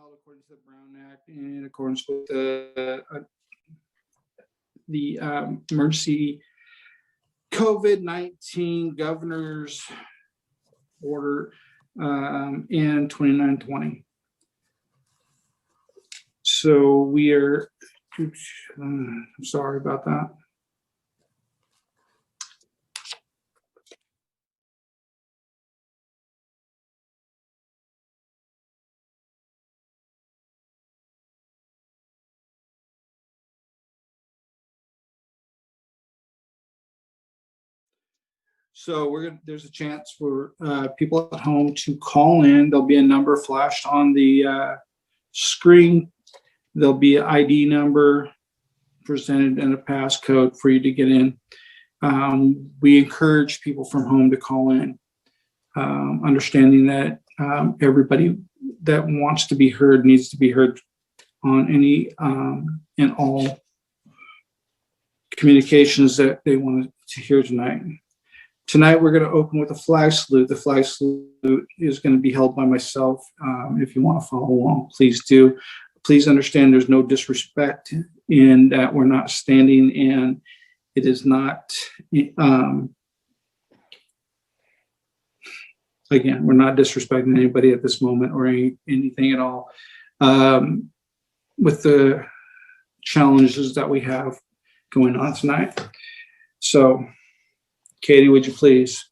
held according to the Brown Act in accordance with the emergency COVID-19 governor's order in 2920. So we are, I'm sorry about that. So there's a chance for people at home to call in. There'll be a number flashed on the screen. There'll be an ID number presented and a passcode for you to get in. We encourage people from home to call in, understanding that everybody that wants to be heard needs to be heard on any and all communications that they want to hear tonight. Tonight, we're going to open with a flag salute. The flag salute is going to be held by myself. If you want to follow along, please do. Please understand there's no disrespect in that we're not standing, and it is not, again, we're not disrespecting anybody at this moment or anything at all with the challenges that we have going on tonight. So, Katie, would you please?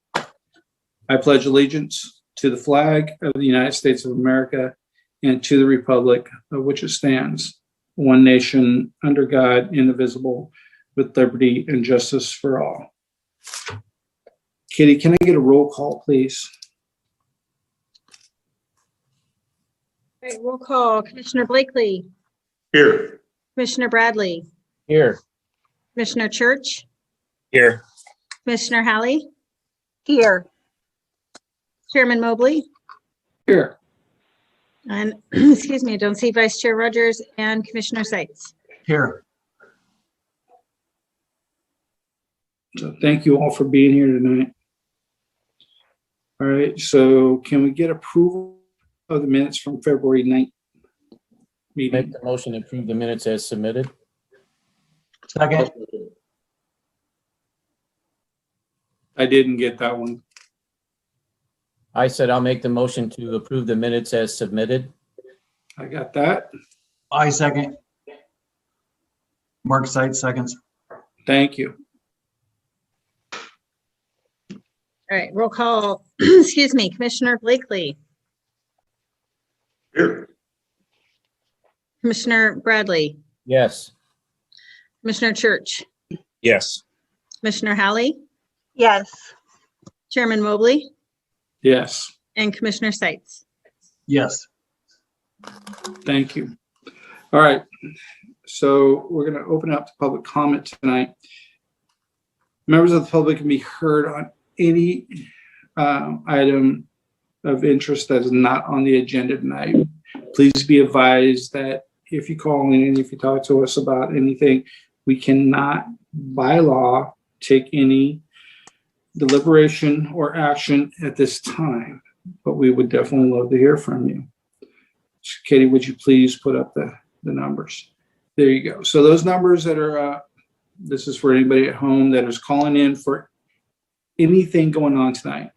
I pledge allegiance to the flag of the United States of America and to the republic of which it stands, one nation, under God, indivisible, with liberty and justice for all. Katie, can I get a roll call, please? All right, roll call. Commissioner Blakely. Here. Commissioner Bradley. Here. Commissioner Church. Here. Commissioner Halley. Here. Chairman Mobley. Here. And excuse me, I don't see Vice Chair Rogers and Commissioner Seitz. Here. So thank you all for being here tonight. All right, so can we get approval of the minutes from February 9th meeting? Make the motion to approve the minutes as submitted. Second. I didn't get that one. I said I'll make the motion to approve the minutes as submitted. I got that. I second. Mark Seitz seconds. Thank you. All right, roll call. Excuse me, Commissioner Blakely. Here. Commissioner Bradley. Yes. Commissioner Church. Yes. Commissioner Halley. Yes. Chairman Mobley Yes, and Commissioner Seitz. Yes. thank you. All right, so we're going to open up to public comment tonight. Members of the public can be heard on any item of interest that is not on the agenda tonight. Please be advised that if you call in and if you talk to us about anything, we cannot, by law, take any deliberation or action at this time, but we would definitely love to hear from you. So Katie, would you please put up the numbers? There you go. So those numbers that are, this is for anybody at home that is calling in for anything going on tonight.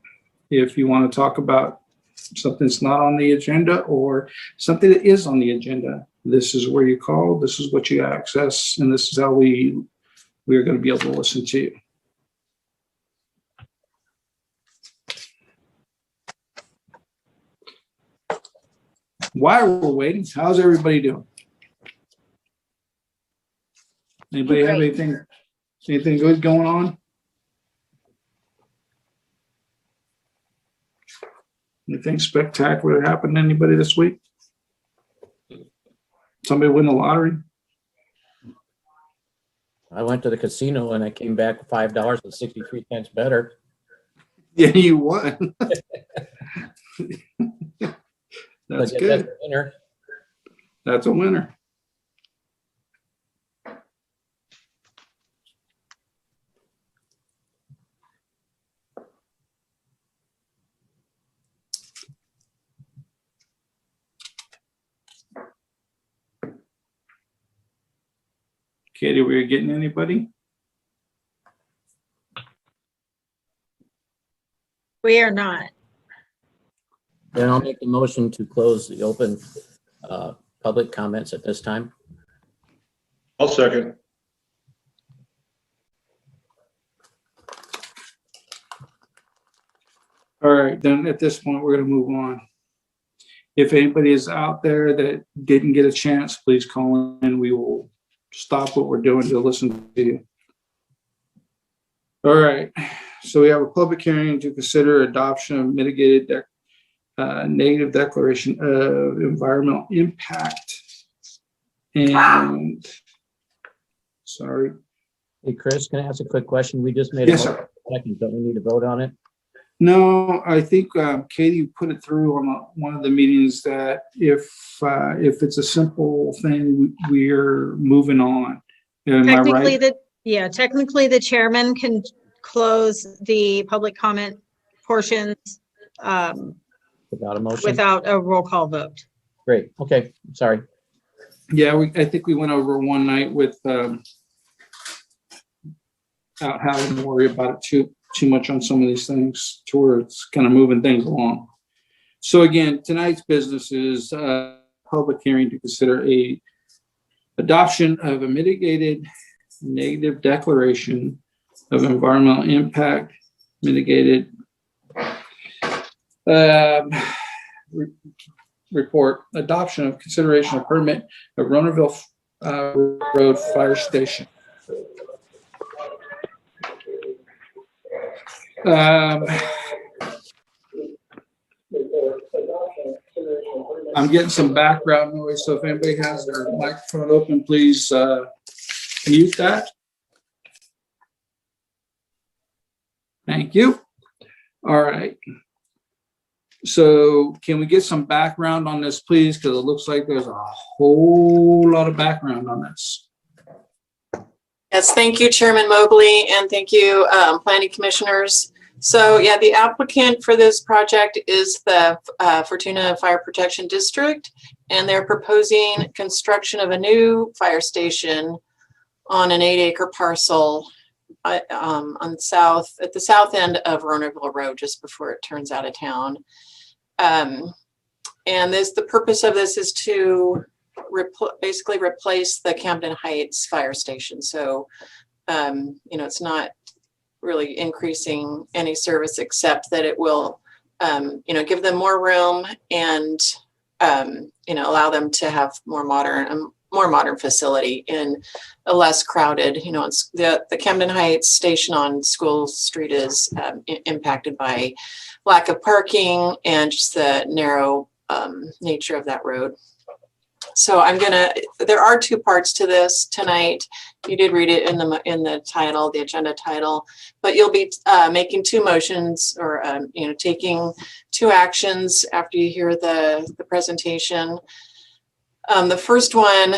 If you want to talk about something that's not on the agenda or something that is on the agenda, this is where you call, this is what you access, and this is how we are going to be able to listen to you. While we're waiting, how's everybody doing? Anybody have anything good going on? Anything spectacular happened to anybody this week? Somebody win the lottery? I went to the casino and I came back $5.63 better. Yeah, you won. That's But good. that's a winner. That's a winner. Katie, were you getting anybody? We are not. Then I'll make the motion to close the open public comments at this time. I'll second. All right, then at this point, we're gonna move on. If anybody is out there that didn't get a chance, please call in. We will stop what we're doing to listen to you. All right, so we have a public hearing to consider adoption of mitigated negative declaration of environmental impact. And, sorry. Hey, Chris, can I ask a quick question? We just made a Yes, motion. sir. Second, don't we need to vote on it? No, I think Katie put it through on one of the meetings that if it's a simple thing, we're moving on. Am I Technically, right? technically the chairman can close the public comment portions Without a motion? without a roll call vote. Great, okay, sorry. Yeah, I think we went over one night with without having to worry about it too much on some of these things to where it's kind of moving things along. So again, tonight's business is a public hearing to consider a adoption of a mitigated negative declaration of environmental impact mitigated report, adoption of consideration of permit of Rennerville Road Fire Station. I'm getting some background noise, so if anybody has their microphone open, please mute that. Thank you. All right. So can we get some background on this, please? Because it looks like there's a whole lot of background on this. Yes, thank you, Chairman Mobley, and thank you, planning commissioners. So yeah, the applicant for this project is the Fortuna Fire Protection District, and they're proposing construction of a new fire station on an 8-acre parcel at the south end of Rennerville Road, just before it turns out of town. And the purpose of this is to basically replace the Campton Heights fire station. So, it's not really increasing any service, except that it will, give them more room and, allow them to have more modern facility in a less crowded, it's the Campton Heights station on School Street is impacted by lack of parking and just the narrow nature of that road. So there are two parts to this tonight. You did read it in the title, the agenda title, but you'll be making two motions or, taking two actions after you hear the presentation. The first one,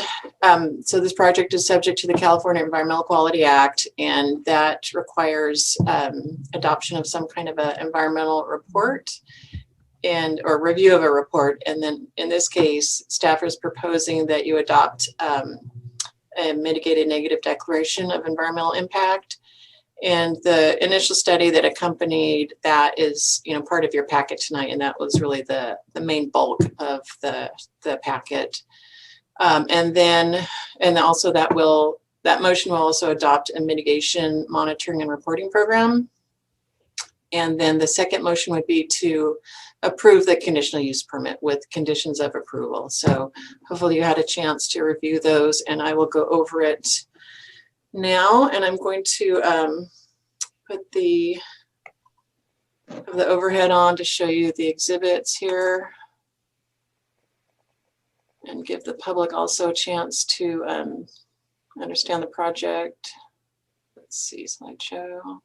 so this project is subject to the California Environmental Quality Act, and that requires adoption of some kind of an environmental report or review of a report. And then in this case, staff is proposing that you adopt a mitigated negative declaration of environmental impact. And the initial study that accompanied that is, part of your packet tonight. And that was really the main bulk of the packet. And also that motion will also adopt a mitigation monitoring and reporting program. And then the second motion would be to approve the conditional use permit with conditions of approval. So hopefully you had a chance to review those, and I will go over it now. And I'm going to put the overhead on to show you the exhibits here and give the public also a chance to understand the project. Let's see, slideshow.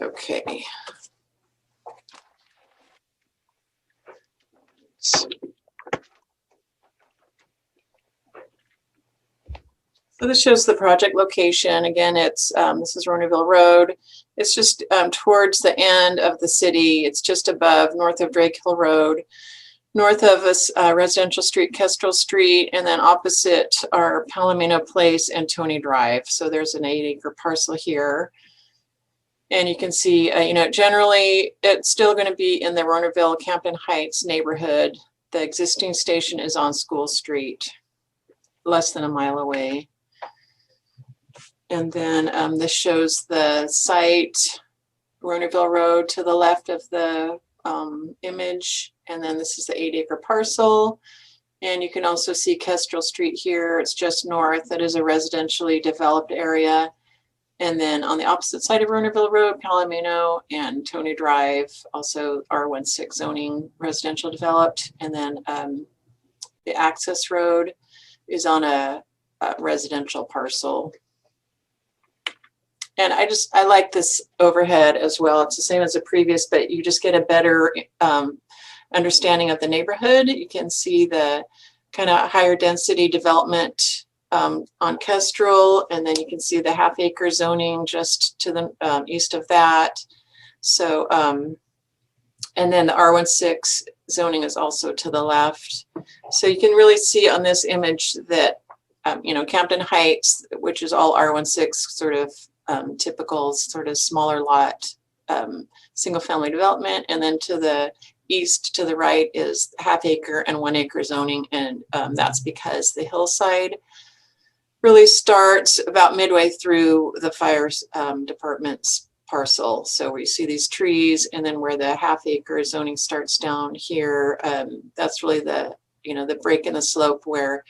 Okay. So this shows the project location. Again, it's this is Rennerville Road. It's just towards the end of the city. It's just above north of Drake Hill Road. North of us, Residential Street, Kestrel Street, and then opposite are Palomino Place and Tony Drive. So there's an 8-acre parcel here. And you can see, generally it's still going to be in the Ronerville, Campton Heights neighborhood. The existing station is on School Street, less than a mile away. And then this shows the site, Ronerville Road to the left of the image. And then this is the 8-acre parcel. And you can also see Kestrel Street here. It's just north. That is a residentially developed area. And then on the opposite side of Ronerville Road, Palomino and Tony Drive, also R16 zoning residential developed. And then the access road is on a residential parcel. And I like this overhead as well. It's the same as the previous, but you just get a better understanding of the neighborhood. You can see the kind of higher density development on Kestrel, and then you can see the half-acre zoning just to the east of that. So, and then the R16 zoning is also to the left. So you can really see on this image that, Campton Heights, which is all R16 sort of typical sort of smaller lot, single family development. And then to the east, to the right is half-acre and 1-acre zoning. And that's because the hillside really starts about midway through the fire department's parcel. So where you see these trees, and then where the half-acre zoning starts down here, that's really the break in the slope where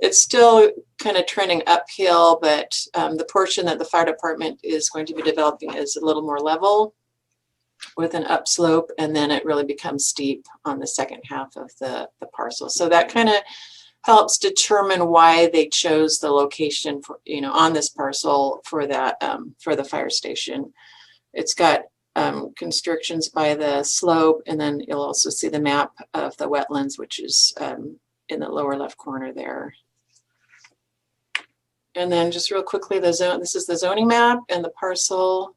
it's still kind of trending uphill, but the portion that the fire department is going to be developing is a little more level with an upslope, and then it really becomes steep on the second half of the parcel. So that kind of helps determine why they chose the location for, on this parcel for that, for the fire station. It's got constrictions by the slope, and then you'll also see the map of the wetlands, which is in the lower left corner there. And then just real quickly, this is the zoning map and the parcel.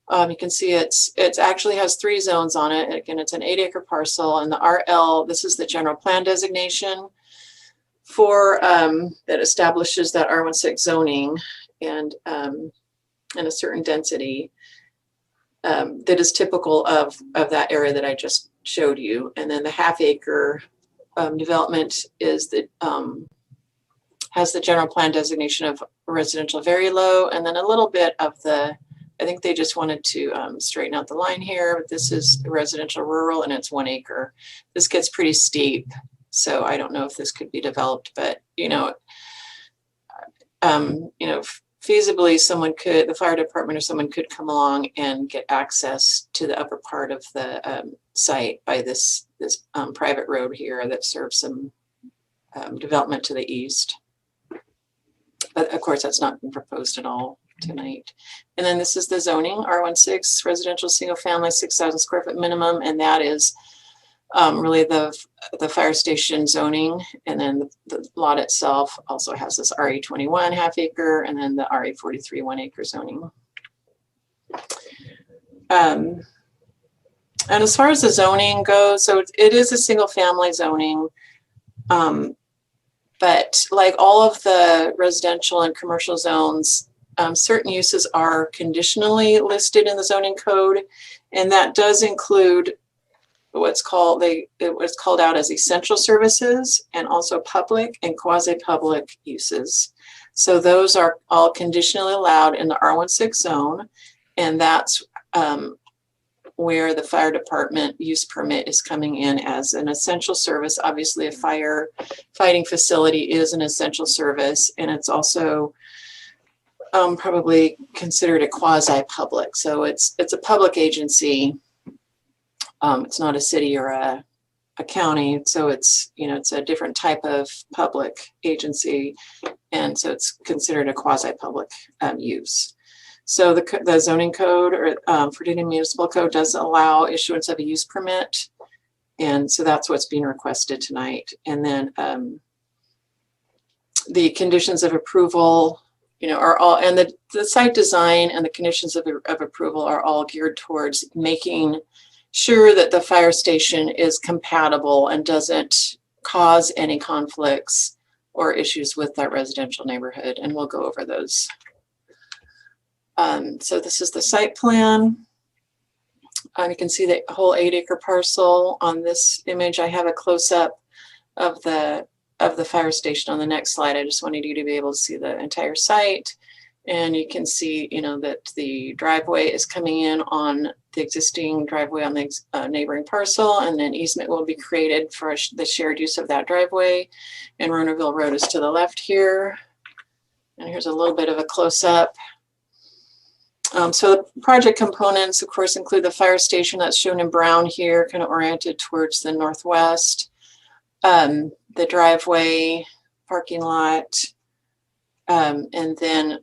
You can see it actually has 3 zones on it. Again, it's an 8-acre parcel, and the RL, this is the general plan designation for that establishes that R16 zoning and a certain density that is typical of that area that I just showed you. And then the half-acre development is the has the general plan designation of residential very low, and then a little bit of the, I think they just wanted to straighten out the line here, but this is residential rural and it's 1 acre. This gets pretty steep, so I don't know if this could be developed, but feasibly someone could, the fire department or someone could come along and get access to the upper part of the site by this private road here that serves some development to the east. But of course, that's not been proposed at all tonight. And then this is the zoning, R16 residential single family, 6,000 square foot minimum, and that is really the fire station zoning. And then the lot itself also has this RE21 half acre, and then the RE43 1 acre zoning. And as far as the zoning goes, so it is a single family zoning. But like all of the residential and commercial zones, certain uses are conditionally listed in the zoning code, and that does include what's called out as essential services, and also public and quasi-public uses. So those are all conditionally allowed in the R16 zone, and that's where the fire department use permit is coming in as an essential service. Obviously, a firefighting facility is an essential service, and it's also probably considered a quasi-public. So it's a public agency. It's not a city or a county, so it's a different type of public agency, and so it's considered a quasi-public use. So the zoning code or Fortuna Municipal Code does allow issuance of a use permit, and so that's what's being requested tonight. And then the conditions of approval, are all, and the site design and the conditions of approval are all geared towards making sure that the fire station is compatible and doesn't cause any conflicts or issues with that residential neighborhood. And we'll go over those. So this is the site plan. You can see the whole 8-acre parcel on this image. I have a close-up of the fire station on the next slide. I just wanted you to be able to see the entire site. And you can see, that the driveway is coming in on the existing driveway on the neighboring parcel, and then easement will be created for the shared use of that driveway. And Rennerville Road is to the left here. And here's a little bit of a close-up. So the project components, of course, include the fire station that's shown in brown here, kind of oriented towards the northwest, the driveway, parking lot, and then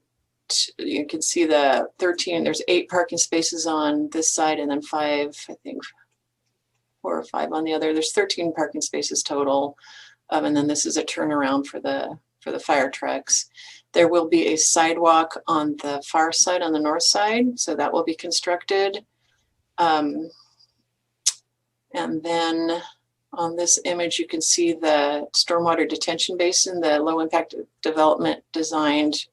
you can see the 13, there's 8 parking spaces on this side and then 5, I think 4 or 5 on the other. There's 13 parking spaces total. And then this is a turnaround for the fire trucks. There will be a sidewalk on the far side, on the north side. So that will be constructed. And then on this image, you can see the stormwater detention basin, the low impact development designed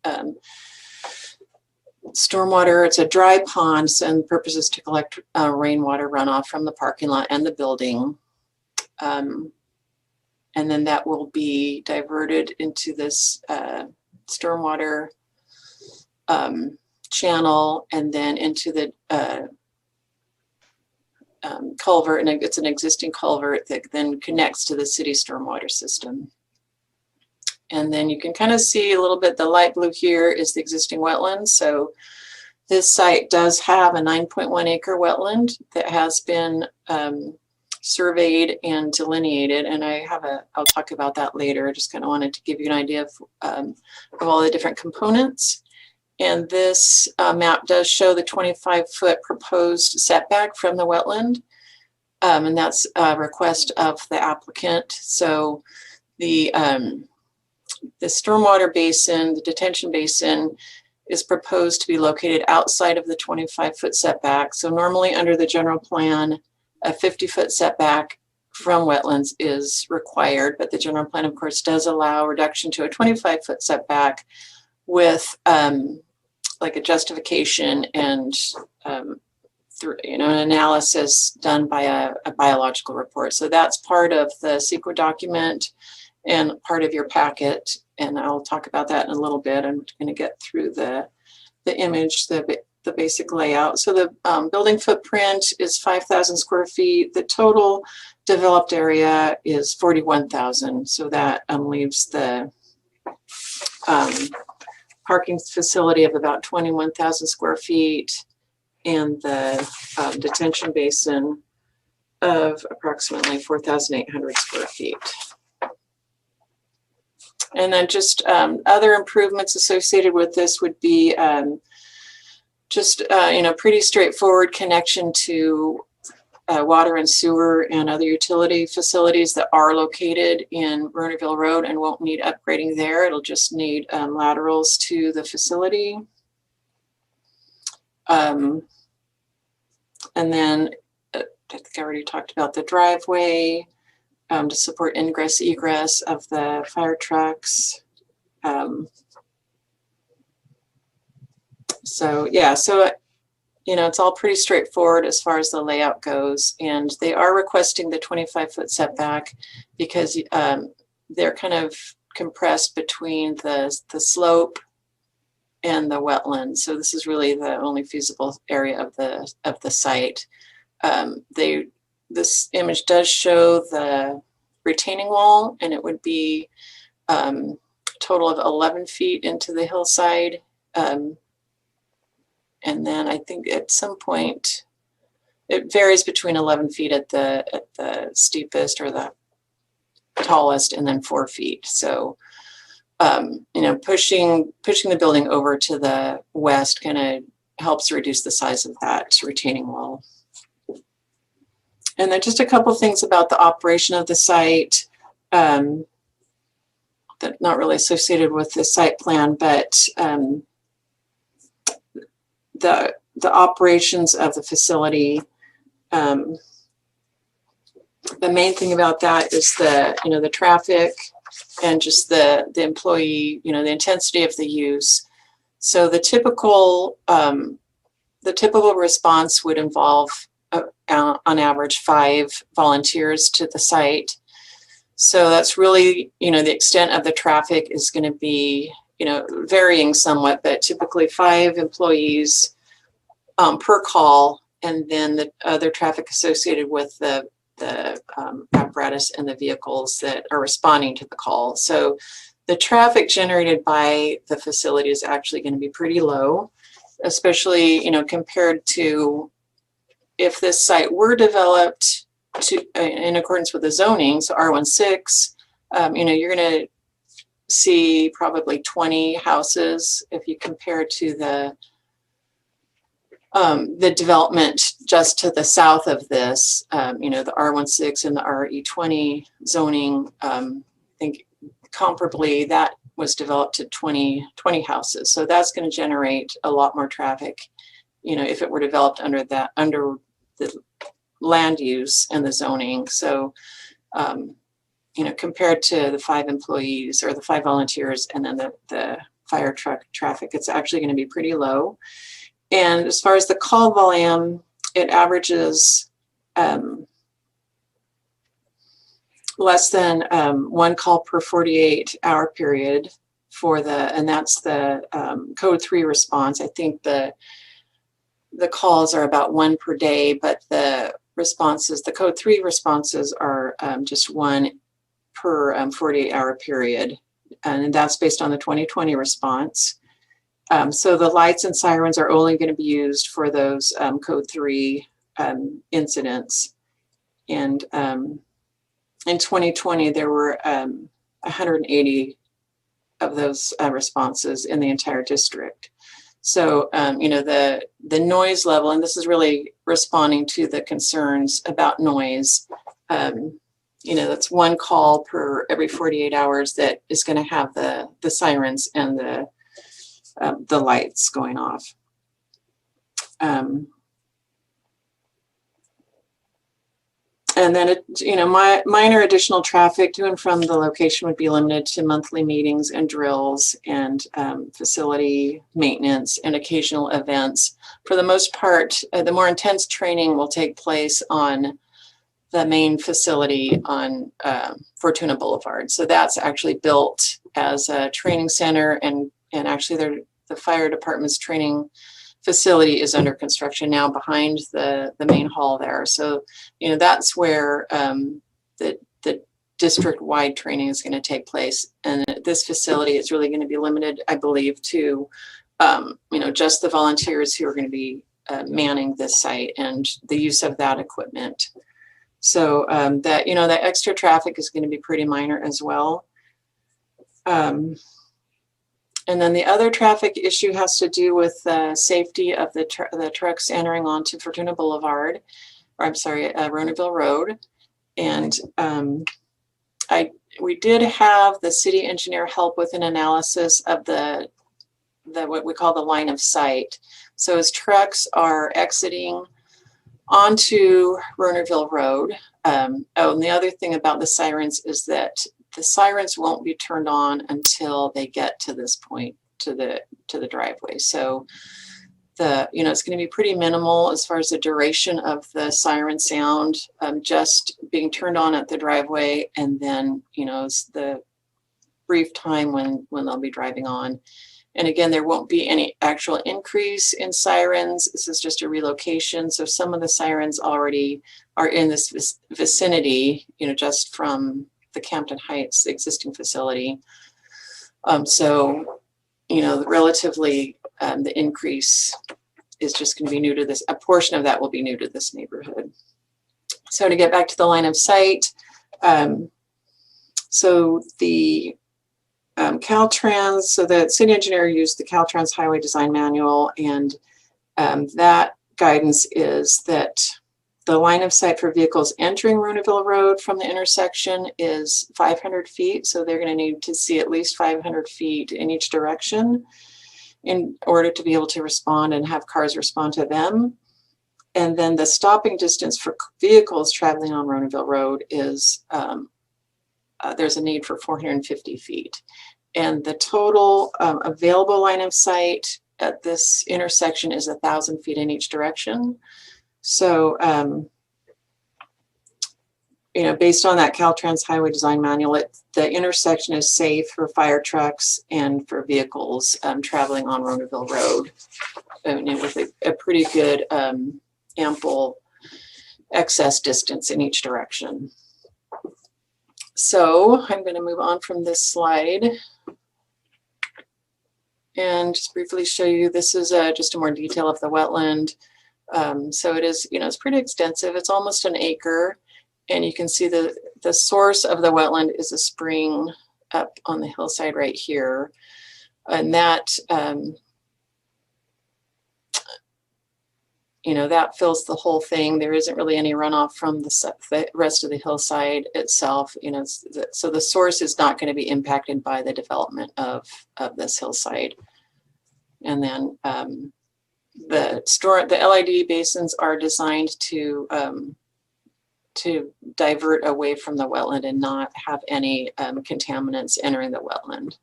stormwater. It's a dry pond, and the purpose is to collect rainwater runoff from the parking lot and the building. And then that will be diverted into this stormwater channel, and then into the culvert, and it's an existing culvert that then connects to the city stormwater system. And then you can kind of see a little bit, the light blue here is the existing wetlands. So this site does have a 9.1 acre wetland that has been surveyed and delineated. And I'll talk about that later. I just kind of wanted to give you an idea of all the different components. And this map does show the 25-foot proposed setback from the wetland. And that's a request of the applicant. So the stormwater basin, the detention basin, is proposed to be located outside of the 25-foot setback. So normally under the general plan, a 50-foot setback from wetlands is required, but the general plan, of course, does allow reduction to a 25-foot setback with like a justification and through an analysis done by a biological report. So that's part of the CEQA document and part of your packet, and I'll talk about that in a little bit. I'm going to get through the image, the basic layout. So the building footprint is 5,000 square feet. The total developed area is 41,000. So that leaves the parking facility of about 21,000 square feet and the detention basin of approximately 4,800 square feet. And then just other improvements associated with this would be just pretty straightforward connection to water and sewer and other utility facilities that are located in Rennerville Road and won't need upgrading there. It'll just need laterals to the facility. And then I think I already talked about the driveway. To support ingress egress of the fire trucks. So it's all pretty straightforward as far as the layout goes, and they are requesting the 25-foot setback because they're kind of compressed between the slope and the wetlands. So this is really the only feasible area of the site. This image does show the retaining wall, and it would be a total of 11 feet into the hillside. And then I think at some point, it varies between 11 feet at the steepest or the tallest, and then 4 feet. So, pushing the building over to the west kind of helps reduce the size of that retaining wall. And then just a couple things about the operation of the site that not really associated with the site plan, but the operations of the facility the main thing about that is the traffic and just the employee, the intensity of the use. So the typical response would involve on average 5 volunteers to the site. So that's really, the extent of the traffic is going to be, varying somewhat, but typically 5 employees per call, and then the other traffic associated with the apparatus and the vehicles that are responding to the call. So the traffic generated by the facility is actually going to be pretty low, especially, compared to if this site were developed in accordance with the zoning, so R16, you're going to see probably 20 houses if you compare to the development just to the south of this, the R16 and the RE20 zoning. I think comparably that was developed to 20 houses. So that's going to generate a lot more traffic, if it were developed under the land use and the zoning. So, compared to the 5 employees or the 5 volunteers and then the fire truck traffic, it's actually going to be pretty low. And as far as the call volume, it averages less than 1 call per 48-hour period and that's the code 3 response. I think the calls are about 1 per day, but the code 3 responses are just 1 per 48-hour period. And that's based on the 2020 response. So the lights and sirens are only going to be used for those code 3 incidents. And in 2020, there were 180 of those responses in the entire district. So, the noise level, and this is really responding to the concerns about noise, that's 1 call per every 48 hours that is going to have the sirens and the lights going off. And then, minor additional traffic to and from the location would be limited to monthly meetings and drills and facility maintenance and occasional events. For the most part, the more intense training will take place on the main facility on Fortuna Boulevard. So that's actually built as a training center, and actually the fire department's training facility is under construction now behind the main hall there. So, that's where the district-wide training is going to take place. And this facility is really going to be limited, I believe, to, just the volunteers who are going to be manning this site and the use of that equipment. So that extra traffic is going to be pretty minor as well. And then the other traffic issue has to do with the safety of the trucks entering onto Fortuna Boulevard, Ronerville Road. And we did have the city engineer help with an analysis of the what we call the line of sight. So as trucks are exiting onto Ronerville Road, and the other thing about the sirens is that the sirens won't be turned on until they get to this point, to the driveway. So it's going to be pretty minimal as far as the duration of the siren sound, just being turned on at the driveway, and then it's the brief time when they'll be driving on. And again, there won't be any actual increase in sirens. This is just a relocation. So some of the sirens already are in this vicinity, just from the Campton Heights existing facility. Relatively, the increase is just going to be new to this. A portion of that will be new to this neighborhood. So to get back to the line of sight, so the Caltrans, so the city engineer used the Caltrans Highway Design Manual, and that guidance is that the line of sight for vehicles entering Ronerville Road from the intersection is 500 feet. So they're going to need to see at least 500 feet in each direction in order to be able to respond and have cars respond to them. And then the stopping distance for vehicles traveling on Ronaville Road is, there's a need for 450 feet. And the total available line of sight at this intersection is 1,000 feet in each direction. So, you know, based on that Caltrans Highway Design Manual, the intersection is safe for fire trucks and for vehicles traveling on Ronaville Road, and with a pretty good ample excess distance in each direction. So I'm going to move on from this slide and just briefly show you, this is just a more detail of the wetland. So it is, you know, it's pretty extensive. It's almost an acre. And you can see the source of the wetland is a spring up on the hillside right here. And that, you know, that fills the whole thing. There isn't really any runoff from the rest of the hillside itself. You know, so the source is not going to be impacted by the development of this hillside. And then the LID basins are designed to divert away from the wetland and not have any contaminants entering the wetland.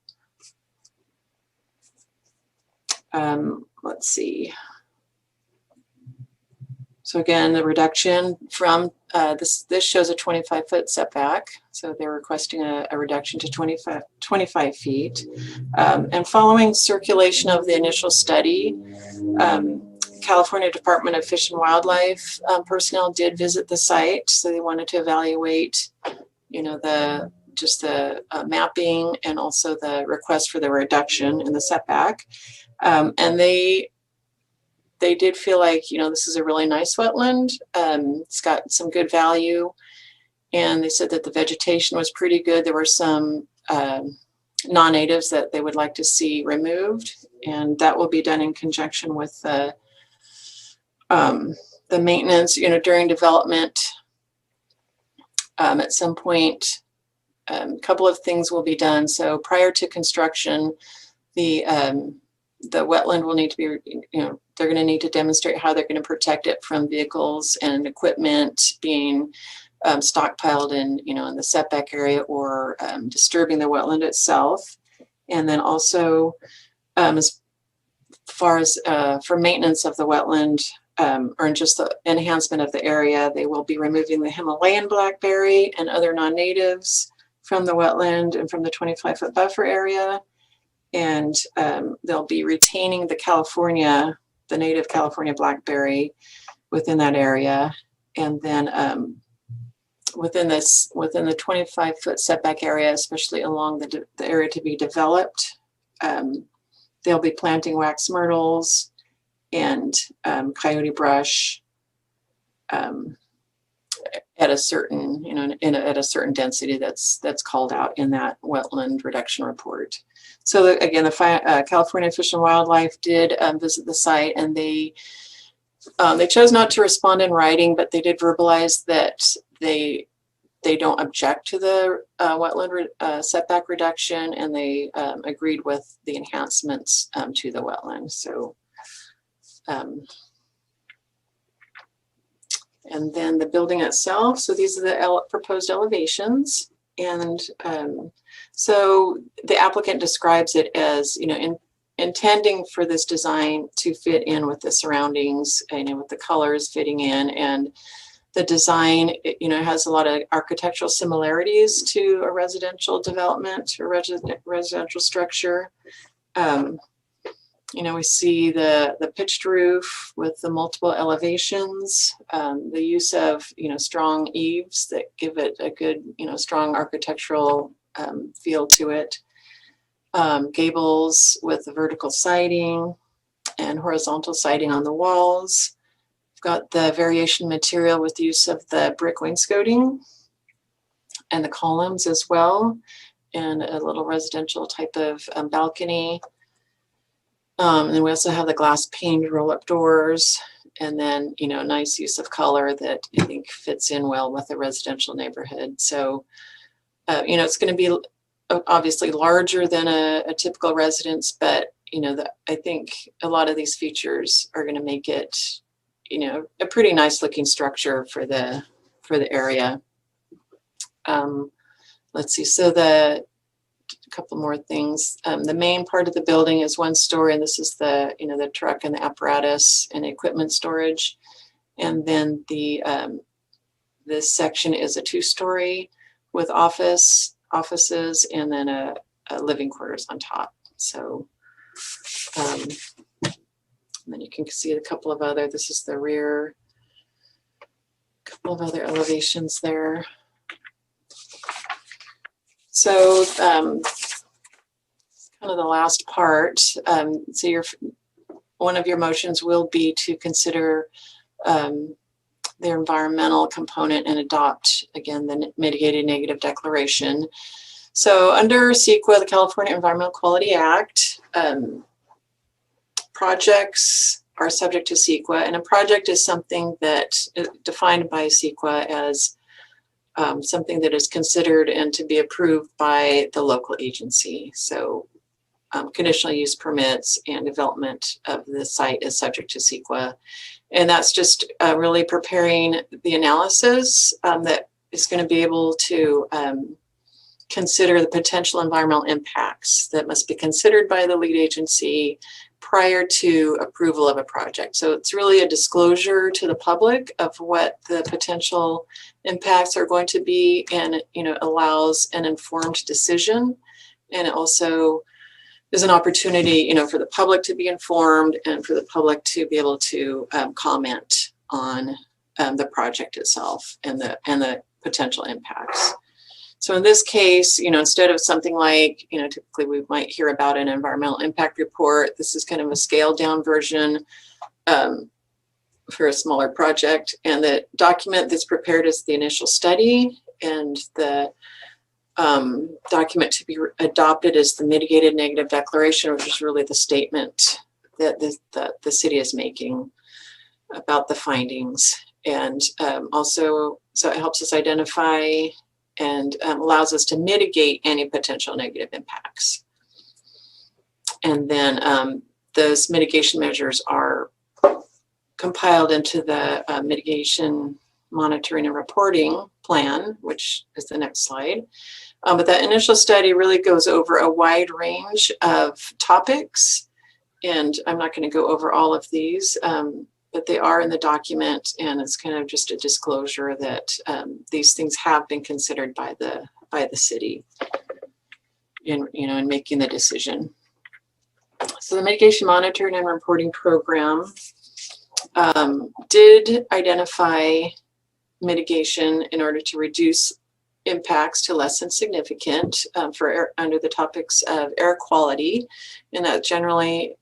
Let's see. So again, the reduction from this shows a 25-foot setback. So they're requesting a reduction to 25 feet. And following circulation of the initial study, California Department of Fish and Wildlife personnel did visit the site. So they wanted to evaluate, you know, the mapping and also the request for the reduction in the setback. And they did feel like, you know, this is a really nice wetland. It's got some good value. And they said that the vegetation was pretty good. There were some non-natives that they would like to see removed. And that will be done in conjunction with the maintenance, you know, during development. At some point, a couple of things will be done. So prior to construction, the wetland will need to be, you know, they're going to need to demonstrate how they're going to protect it from vehicles and equipment being stockpiled in, you know, in the setback area or disturbing the wetland itself. And then also, as far as for maintenance of the wetland, or just the enhancement of the area, they will be removing the Himalayan blackberry and other non-natives from the wetland and from the 25-foot buffer area. And they'll be retaining the native California blackberry within that area. And then within the 25-foot setback area, especially along the area to be developed, they'll be planting wax myrtles and coyote brush at a certain, you know, at a certain density that's called out in that wetland reduction report. So again, the California Fish and Wildlife did visit the site, and they chose not to respond in writing, but they did verbalize that they don't object to the wetland setback reduction, and they agreed with the enhancements to the wetland. So, and then the building itself. So these are the proposed elevations. And so the applicant describes it as, you know, intending for this design to fit in with the surroundings, you know, with the colors fitting in, and the design, you know, has a lot of architectural similarities to a residential development or residential structure. You know, we see the pitched roof with the multiple elevations, the use of, you know, strong eaves that give it a good, you know, strong architectural feel to it. Gables with the vertical siding and horizontal siding on the walls. We've got the variation material with the use of the brick wainscoting and the columns as well, and a little residential type of balcony. And then we also have the glass paned roll-up doors, and then, you know, nice use of color that I think fits in well with a residential neighborhood. So, you know, it's going to be obviously larger than a typical residence, but, you know, I think a lot of these features are going to make it, a pretty nice looking structure for the area. Let's see. So a couple more things. The main part of the building is 1 story, and this is the the truck and the apparatus and equipment storage. And then this section is a 2-story with offices, and then a living quarters on top. So, and then you can see a couple of other. This is the rear. A couple of other elevations there. So, kind of the last part. So one of your motions will be to consider their environmental component and adopt, again, the mitigated negative declaration. So under CEQA, the California Environmental Quality Act, projects are subject to CEQA, and a project is something that is defined by CEQA as something that is considered and to be approved by the local agency. So conditional use permits and development of the site is subject to CEQA. And that's just really preparing the analysis that is going to be able to consider the potential environmental impacts that must be considered by the lead agency prior to approval of a project. So it's really a disclosure to the public of what the potential impacts are going to be, and allows an informed decision. And it also is an opportunity, for the public to be informed and for the public to be able to comment on the project itself and the potential impacts. So in this case, instead of something like, typically we might hear about an environmental impact report, this is kind of a scaled down version for a smaller project. And the document that's prepared is the initial study, and the document to be adopted is the mitigated negative declaration, which is really the statement that the city is making about the findings. And also, so it helps us identify and allows us to mitigate any potential negative impacts. And then those mitigation measures are compiled into the mitigation monitoring and reporting plan, which is the next slide. But that initial study really goes over a wide range of topics, and I'm not going to go over all of these, but they are in the document, and it's kind of just a disclosure that these things have been considered by the city in making the decision. So the mitigation monitoring and reporting program did identify mitigation in order to reduce impacts to less than significant under the topics of air quality, and that generally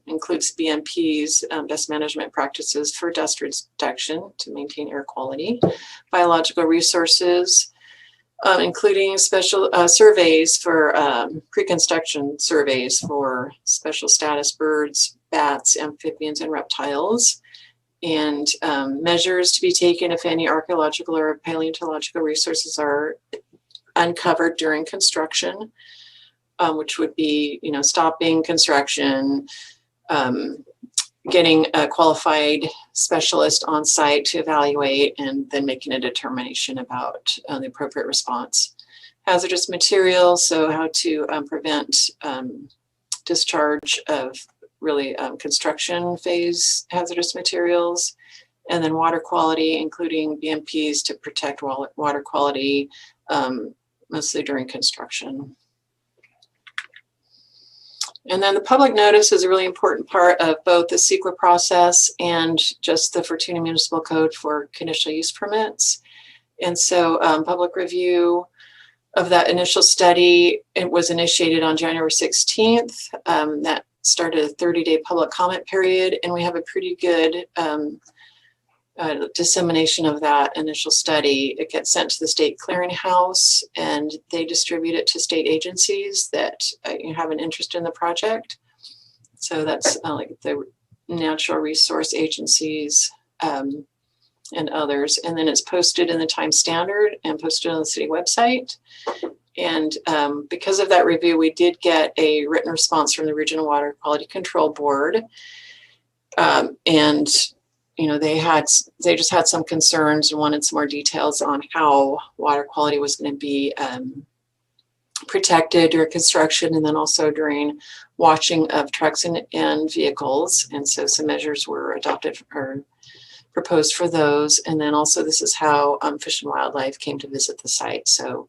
includes BMP's best management practices for dust reduction to maintain air quality, biological resources, including special surveys for pre-construction surveys for special status birds, bats, amphibians, and reptiles, and measures to be taken if any archaeological or paleontological resources are uncovered during construction, which would be, stopping construction, getting a qualified specialist on site to evaluate, and then making a determination about the appropriate response. Hazardous materials, so how to prevent discharge of really construction phase hazardous materials, and then water quality, including BMPs to protect water quality, mostly during construction. And then the public notice is a really important part of both the CEQA process and just the Fortuna Municipal Code for conditional use permits. And so public review of that initial study, it was initiated on January 16th. That started a 30-day public comment period, and we have a pretty good dissemination of that initial study. It gets sent to the state clearinghouse, and they distribute it to state agencies that have an interest in the project. So that's like the natural resource agencies and others. And then it's posted in the Times Standard and posted on the city website. And because of that review, we did get a written response from the Regional Water Quality Control Board. And they just had some concerns and wanted some more details on how water quality was going to be protected during construction, and then also during washing of trucks and vehicles. And so some measures were adopted or proposed for those. And then also this is how Fish and Wildlife came to visit the site. So,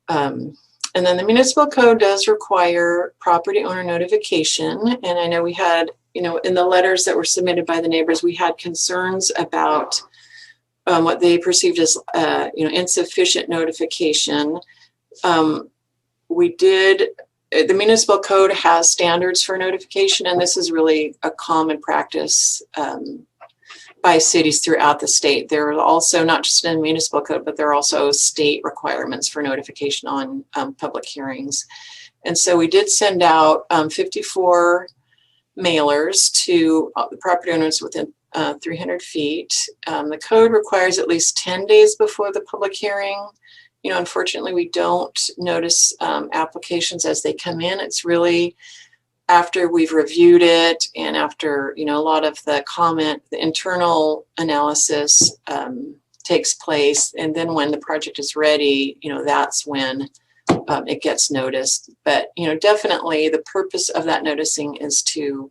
and then the municipal code does require property owner notification. And I know we had, in the letters that were submitted by the neighbors, we had concerns about what they perceived as, insufficient notification. The municipal code has standards for notification, and this is really a common practice by cities throughout the state. There are also, not just in the municipal code, but there are also state requirements for notification on public hearings. And so we did send out 54 mailers to the property owners within 300 feet. The code requires at least 10 days before the public hearing. Unfortunately, we don't notice applications as they come in. It's really after we've reviewed it and after, a lot of the internal analysis takes place. And then when the project is ready, that's when it gets noticed. But, definitely the purpose of that noticing is to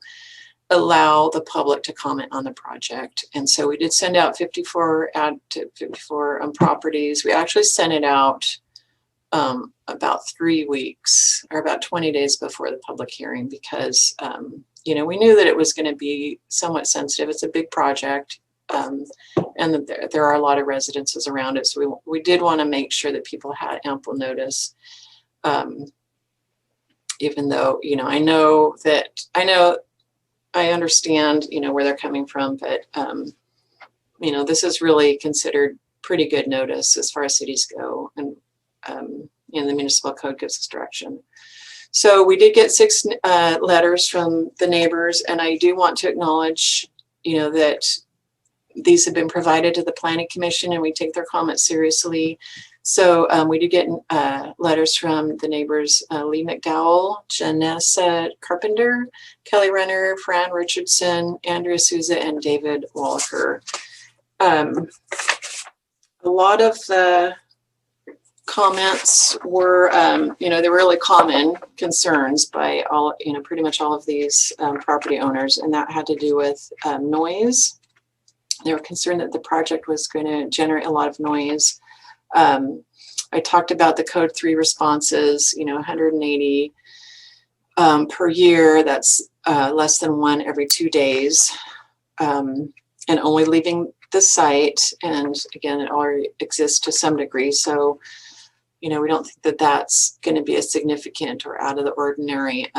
allow the public to comment on the project. And so we did send out 54 properties. We actually sent it out about 3 weks or about 20 days before the public hearing because, we knew that it was going to be somewhat sensitive. It's a big project and that there are a lot of residences around it. So we did want to make sure that people had ample notice. Even though, I understand, where they're coming from, but, this is really considered pretty good notice as far as cities go. And, the municipal code gives us direction. So we did get 6 letters from the neighbors, and I do want to acknowledge, that these have been provided to the Planning Commission and we take their comments seriously. So we did get letters from the neighbors, Lee McDowell, Janessa Carpenter, Kelly Renner, Fran Richardson, Andrea Souza, and David Wallaker. A lot of the comments were, they were really common concerns by all, pretty much all of these property owners, and that had to do with noise. They were concerned that the project was going to generate a lot of noise. I talked about the code 3 responses, 180 per year. That's less than 1 every 2 days, and only leaving the site. And again, it already exists to some degree. So, we don't think that that's going to be a significant or out of the ordinary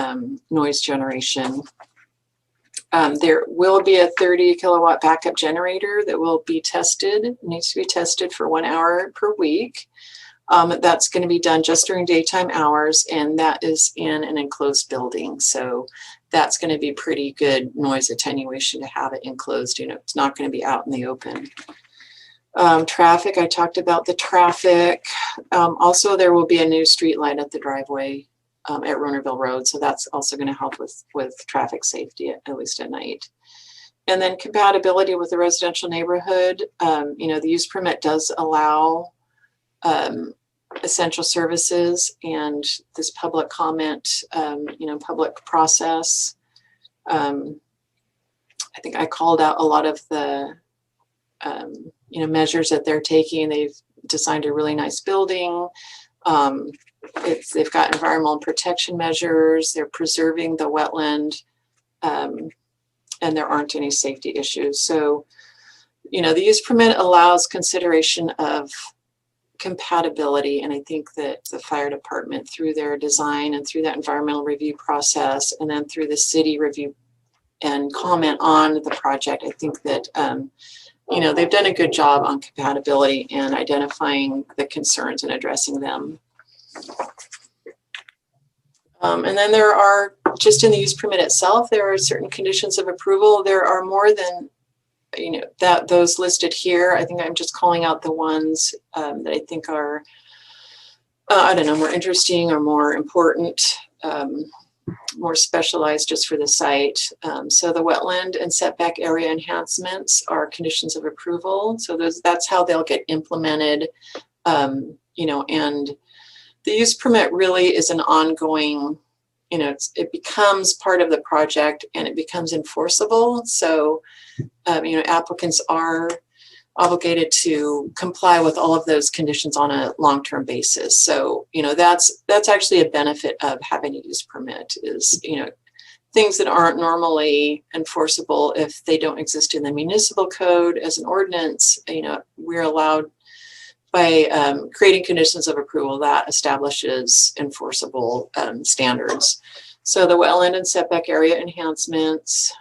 noise generation. There will be a 30 kilowatt backup generator that will be tested. It needs to be tested for 1 hour per week. That's going to be done just during daytime hours, and that is in an enclosed building. So that's going to be pretty good noise attenuation to have it enclosed. It's not going to be out in the open. Traffic, I talked about the traffic. Also, there will be a new street light at the driveway at Ronerville Road. So that's also going to help with traffic safety, at least at night. And then compatibility with the residential neighborhood. The use permit does allow essential services and this public comment, public process. I think I called out a lot of the, measures that they're taking. They've designed a really nice building. They've got environmental protection measures. They're preserving the wetland, and there aren't any safety issues. So, the use permit allows consideration of compatibility. And I think that the fire department, through their design and through that environmental review process, and then through the city review and comment on the project, I think that, they've done a good job on compatibility and identifying the concerns and addressing them. And then there are, just in the use permit itself, there are certain conditions of approval. There are more than, those listed here. I think I'm just calling out the ones that I think are, more interesting or more important. more specialized just for the site. So the wetland and setback area enhancements are conditions of approval. So that's how they'll get implemented, you know, and the use permit really is an ongoing, you know, it becomes part of the project and it becomes enforceable. So, you know, applicants are obligated to comply with all of those conditions on a long-term basis. So, you know, that's actually a benefit of having a use permit is, you know, things that aren't normally enforceable if they don't exist in the municipal code as an ordinance, you know, we're allowed by creating conditions of approval that establishes enforceable standards. So the wetland and setback area enhancements,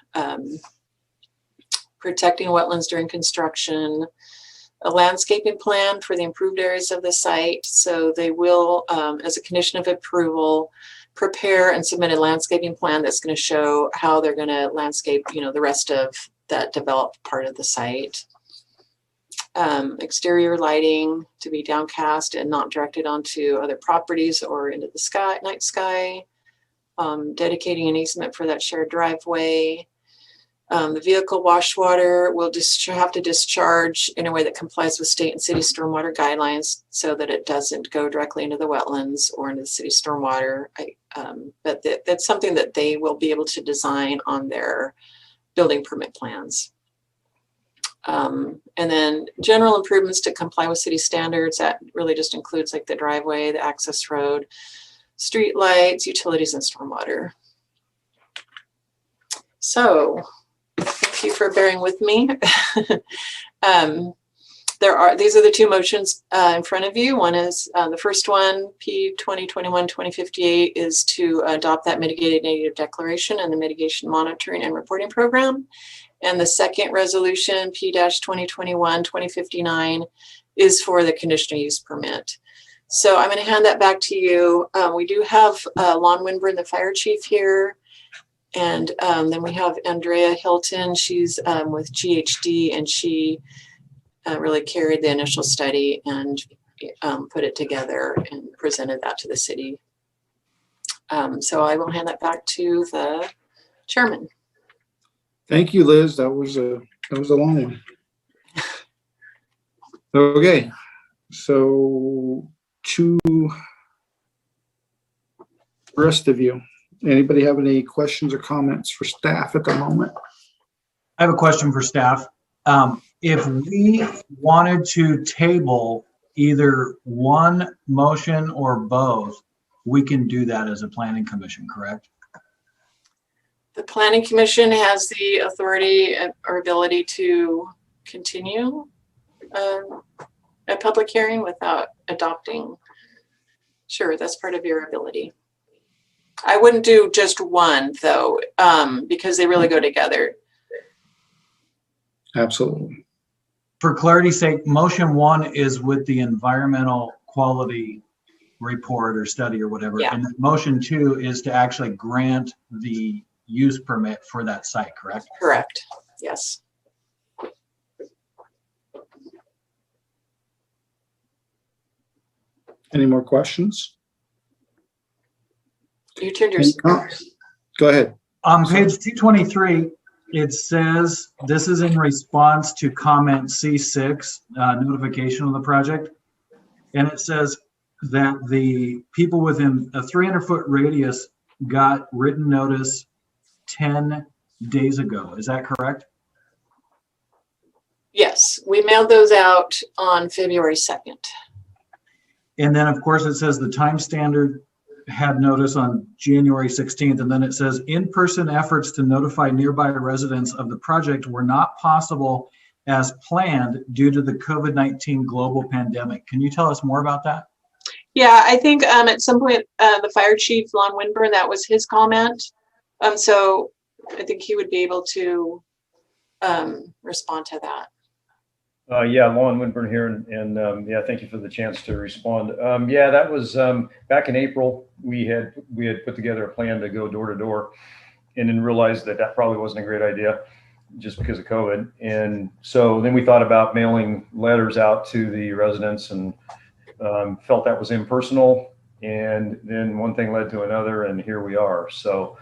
protecting wetlands during construction, a landscaping plan for the improved areas of the site. So they will, as a condition of approval, prepare and submit a landscaping plan that's going to show how they're going to landscape, you know, the rest of that developed part of the site. Exterior lighting to be downcast and not directed onto other properties or into the sky, night sky. Dedicating an easement for that shared driveway. The vehicle wash water will have to discharge in a way that complies with state and city stormwater guidelines so that it doesn't go directly into the wetlands or into the city stormwater. But that's something that they will be able to design on their building permit plans. And then general improvements to comply with city standards. That really just includes like the driveway, the access road, street lights, utilities, and stormwater. So thank you for bearing with me. These are the two motions in front of you. One is the first one, P 2021-2058, is to adopt that mitigated negative declaration and the mitigation monitoring and reporting program. And the second resolution, P 2021-2059, is for the conditional use permit. So I'm going to hand that back to you. We do have Lon Winburn, the fire chief, here. And then we have Andrea Hilton. She's with GHD, and she really carried the initial study and put it together and presented that to the city. So I will hand that back to the chairman. Thank you, Liz. That was a long one. Okay, so to the rest of you, anybody have any questions or comments for staff at the moment? I have a question for staff. If we wanted to table either one motion or both, we can do that as a planning commission, correct? The planning commission has the authority or ability to continue a public hearing without adopting. Sure, that's part of your ability. I wouldn't do just one though, because they really go together. Absolutely. For clarity's sake, motion one is with the environmental quality report or study or whatever. Yeah. And motion two is to actually grant the use permit for that site, correct? Correct, yes. Any more questions? You turned your. Go ahead. On page 223, it says this is in response to comment C6, notification of the project. And it says that the people within a 300-foot radius got written notice 10 days ago. Is that correct? Yes, we mailed those out on February 2nd. And then, of course, it says the time standard had notice on January 16th. And then it says in-person efforts to notify nearby residents of the project were not possible as planned due to the COVID-19 global pandemic. Can you tell us more about that? Yeah, I think at some point the fire chief, Lon Winburn, that was his comment. So I think he would be able to respond to that. Yeah, Lon Winburn here, and yeah, thank you for the chance to respond. Yeah, that was back in April. We had put together a plan to go door to door, and then realized that probably wasn't a great idea, just because of COVID. And so then we thought about mailing letters out to the residents, and felt that was impersonal. And then one thing led to another, and here we are. So,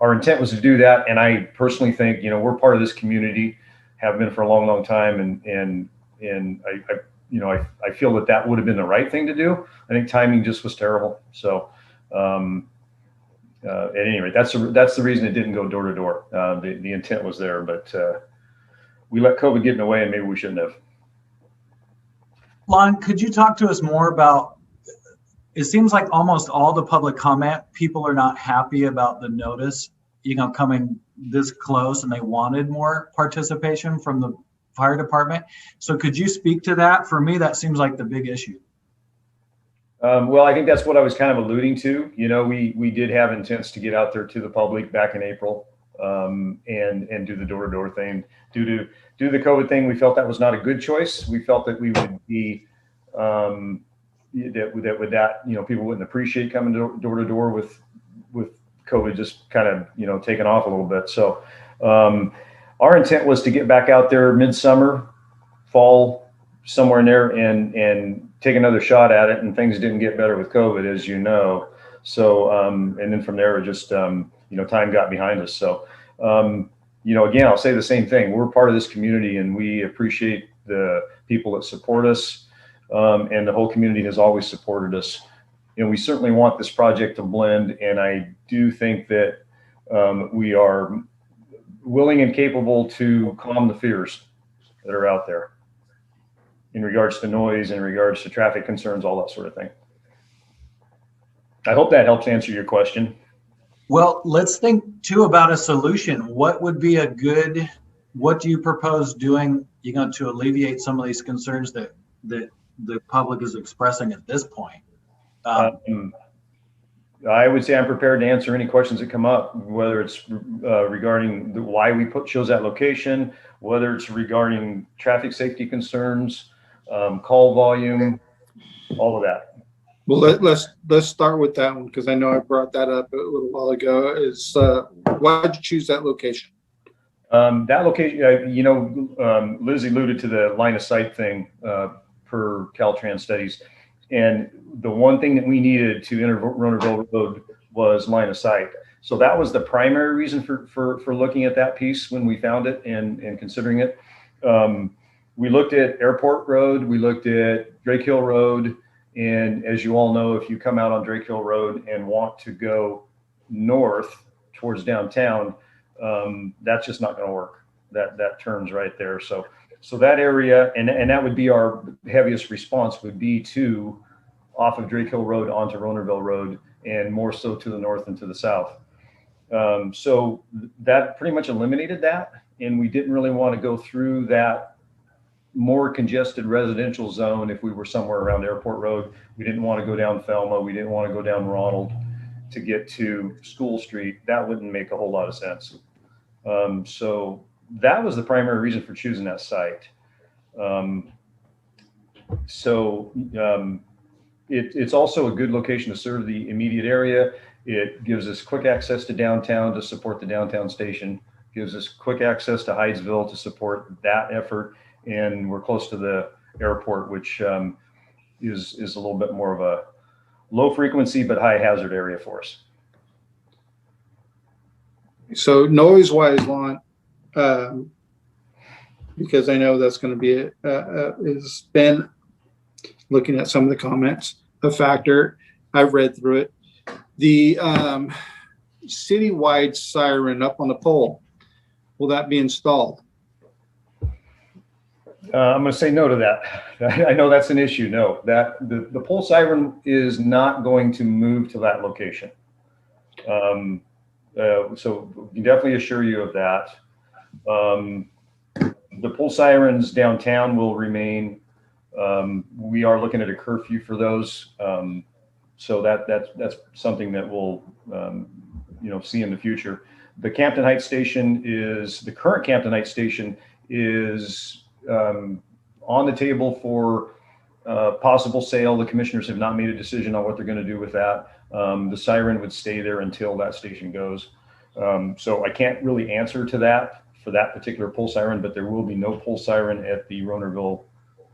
our intent was to do that. And I personally think, we're part of this community, have been for a long, long time. And I feel that would have been the right thing to do. I think timing just was terrible. So, at any rate, that's the reason it didn't go door to door. The intent was there, but we let COVID get in the way, and maybe we shouldn't have. Lon, could you talk to us more about, it seems like almost all the public comment, people are not happy about the notice, coming this close, and they wanted more participation from the fire department. So could you speak to that? For me, that seems like the big issue. Well, I think that's what I was kind of alluding to. We did have intents to get out there to the public back in April, and do the door-to-door thing. Due to the COVID thing, we felt that was not a good choice. We felt that we would be people wouldn't appreciate coming door to door with COVID just kind of taking off a little bit. So our intent was to get back out there midsummer, fall, somewhere in there, and take another shot at it. And things didn't get better with COVID, as you know. So and then from there, it just time got behind us. So again, I'll say the same thing. We're part of this community, and we appreciate the people that support us. And the whole community has always supported us. We certainly want this project to blend. And I do think that we are willing and capable to calm the fears that are out there in regards to noise, in regards to traffic concerns, all that sort of thing. I hope that helps answer your question. Well, let's think too about a solution. What would be what do you propose doing, to alleviate some of these concerns that the public is expressing at this point? I would say I'm prepared to answer any questions that come up, whether it's regarding why we chose that location, whether it's regarding traffic safety concerns, call volume, all of that. Well, let's start with that one, because I know I brought that up a little while ago. Is why did you choose that location? That location, Liz alluded to the line of sight thing per Caltrans studies. And the one thing that we needed to enter Ronerville Road was line of sight. So that was the primary reason for looking at that piece when we found it and considering it. We looked at Airport Road, we looked at Drake Hill Road. And as you all know, if you come out on Drake Hill Road and want to go north towards downtown, that's just not going to work. That turns right there. So that area, and that would be our heaviest response, would be to off of Drake Hill Road onto Ronerville Road, and more so to the north and to the south. So that pretty much eliminated that. And we didn't really want to go through that more congested residential zone if we were somewhere around Airport Road. We didn't want to go down Thelma. We didn't want to go down Ronald to get to School Street. That wouldn't make a whole lot of sense. So that was the primary reason for choosing that site. It's also a good location to serve the immediate area. It gives us quick access to downtown to support the downtown station, gives us quick access to Hydesville to support that effort. And we're close to the airport, which is a little bit more of a low frequency but high hazard area for us. So noise-wise, Lon, because I know that's going to be has been, looking at some of the comments, a factor. I've read through it. The citywide siren up on the pole, will that be installed? I'm going to say no to that. I know that's an issue. No, that the pole siren is not going to move to that location. So we can definitely assure you of that. The pole sirens downtown will remain. We are looking at a curfew for those. So that's something that we'll see in the future. The Campton Heights station the current Campton Heights station is on the table for possible sale. The commissioners have not made a decision on what they're going to do with that. The siren would stay there until that station goes. So I can't really answer to that for that particular pole siren, but there will be no pole siren at the Ronerville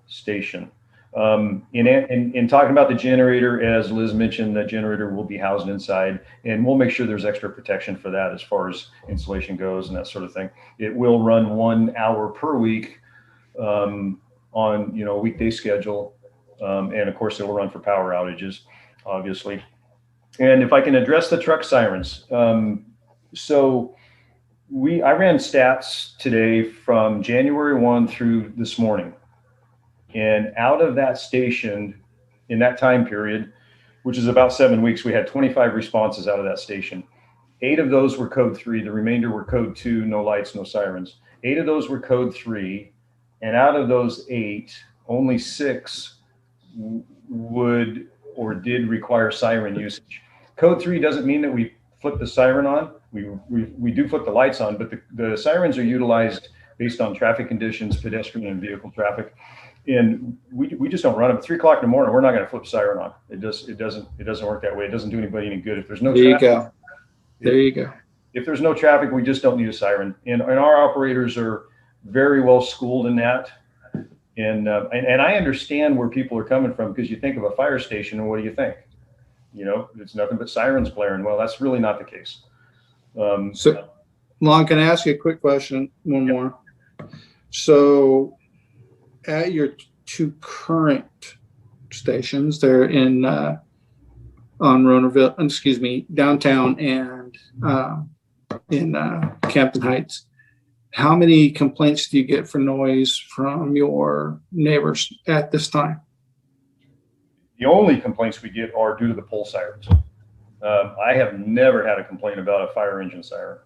station. In talking about the generator, as Liz mentioned, the generator will be housed inside, and we'll make sure there's extra protection for that as far as insulation goes and that sort of thing. It will run 1 hour per week on a weekday schedule, and of course it will run for power outages, obviously. And if I can address the truck sirens, so I ran stats today from January 1 through this morning. And out of that station, in that time period, which is about 7 weeks, we had 25 responses out of that station. 8 of those were code 3. The remainder were code 2, no lights, no sirens. 8 of those were code 3. And out of those 8, only 6 would or did require siren usage. Code 3 doesn't mean that we flip the siren on. We do flip the lights on, but the sirens are utilized based on traffic conditions, pedestrian and vehicle traffic. And we just don't run them at 3 o'clock in the morning. We're not going to flip siren on. It doesn't work that way. It doesn't do anybody any good. If there's no traffic, There you go. if there's no traffic, we just don't need a siren. And our operators are very well schooled in that. And I understand where people are coming from, because you think of a fire station and what do you think? It's nothing but sirens blaring. Well, that's really not the case. So, Lon, can I ask you a quick question? One more. So, at your 2 current stations, they're in on Ronerville, downtown and in Campton Heights. How many complaints do you get for noise from your neighbors at this time? The only complaints we get are due to the pole sirens. I have never had a complaint about a fire engine siren.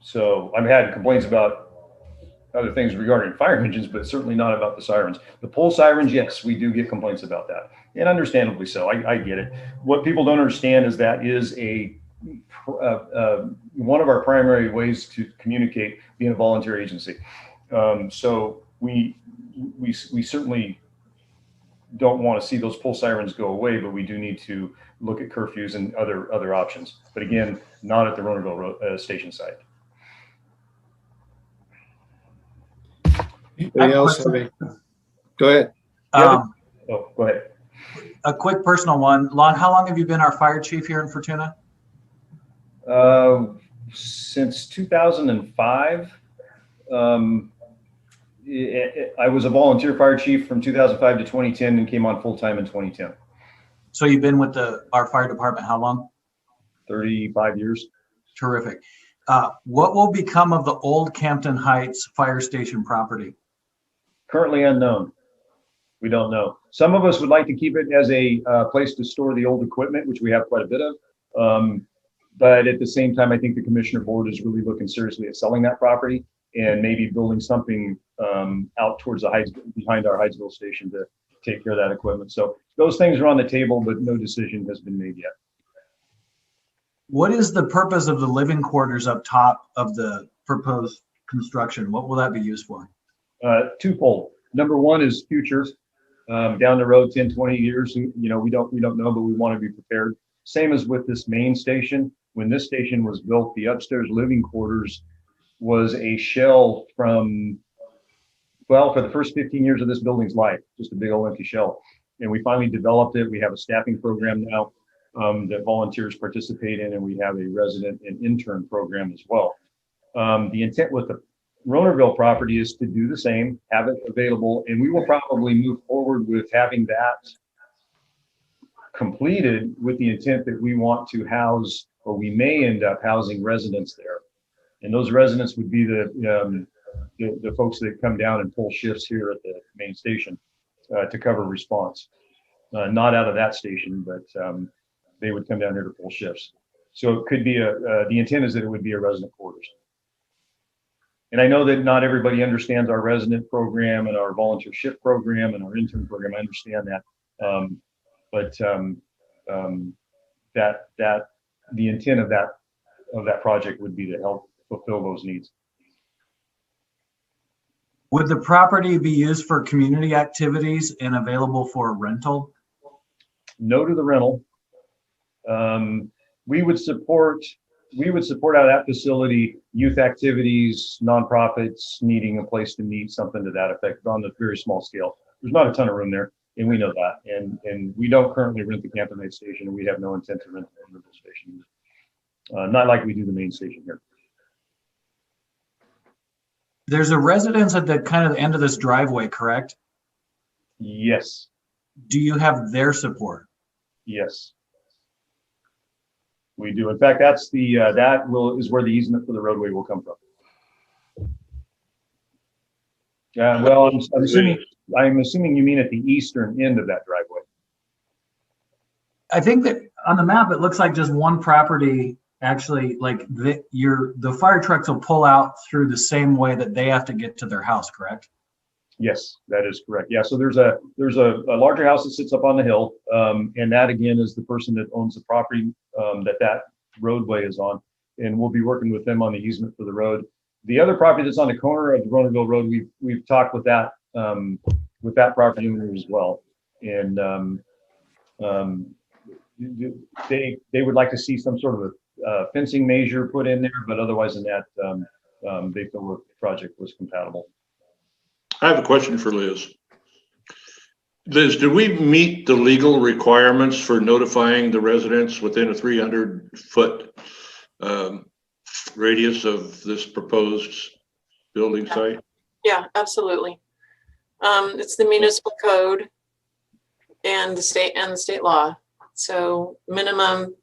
So I've had complaints about other things regarding fire engines, but certainly not about the sirens. The pole sirens, yes, we do get complaints about that, and understandably so. I get it. What people don't understand is that is one of our primary ways to communicate, being a volunteer agency. So we certainly don't want to see those pole sirens go away, but we do need to look at curfews and other options. But again, not at the Ronerville station site. Anybody else have any? Go ahead. Go ahead. A quick personal one. Lon, how long have you been our fire chief here in Fortuna? Since 2005. I was a volunteer fire chief from 2005 to 2010 and came on full time in 2010. So you've been with our fire department how long? 35 years. Terrific. What will become of the old Campton Heights fire station property? Currently unknown. We don't know. Some of us would like to keep it as a place to store the old equipment, which we have quite a bit of. But at the same time, I think the commissioner board is really looking seriously at selling that property and maybe building something out towards the heights, behind our Hydesville station, to take care of that equipment. So those things are on the table, but no decision has been made yet. What is the purpose of the living quarters up top of the proposed construction? What will that be used for? Twofold. Number one is futures. Down the road, 10, 20 years, we don't know, but we want to be prepared. Same as with this main station. When this station was built, the upstairs living quarters was a shell from, for the first 15 years of this building's life, just a big old empty shell. And we finally developed it. We have a staffing program now that volunteers participate in, and we have a resident and intern program as well. The intent with the Ronerville property is to do the same, have it available, and we will probably move forward with having that completed with the intent that we want to house, or we may end up housing, residents there. And those residents would be the folks that come down and pull shifts here at the main station to cover response. Not out of that station, but they would come down here to pull shifts. So it could be the intent is that it would be a resident quarters. And I know that not everybody understands our resident program and our volunteer shift program and our intern program. I understand that. That the intent of that project would be to help fulfill those needs. Would the property be used for community activities and available for rental? No to the rental. We would support we would support out of that facility youth activities, nonprofits needing a place to meet, something to that effect on a very small scale. There's not a ton of room there, and we know that. And we don't currently rent the Campton station, and we have no intent to rent the rental station. Not like we do the main station here. There's a residence at the kind of the end of this driveway, correct? Yes, Do you have their support? yes. We do. In fact, that's the, is where the easement for the roadway will come from. Well, I'm assuming you mean at the eastern end of that driveway. I think that on the map, it looks like just one property, actually, like the fire trucks will pull out through the same way that they have to get to their house, correct? Yes, that is correct. Yeah, so there's a larger house that sits up on the hill, and that again is the person that owns the property that roadway is on, and we'll be working with them on the easement for the road. The other property that's on the corner of the Ronerville Road, we've talked with that property owner as well, and they would like to see some sort of a fencing measure put in there, but otherwise than that, they feel the project was compatible. I have a question for Liz. Liz, do we meet the legal requirements for notifying the residents within a 300-foot radius of this proposed building site? Yeah, absolutely. It's the municipal code and the state law. So minimum,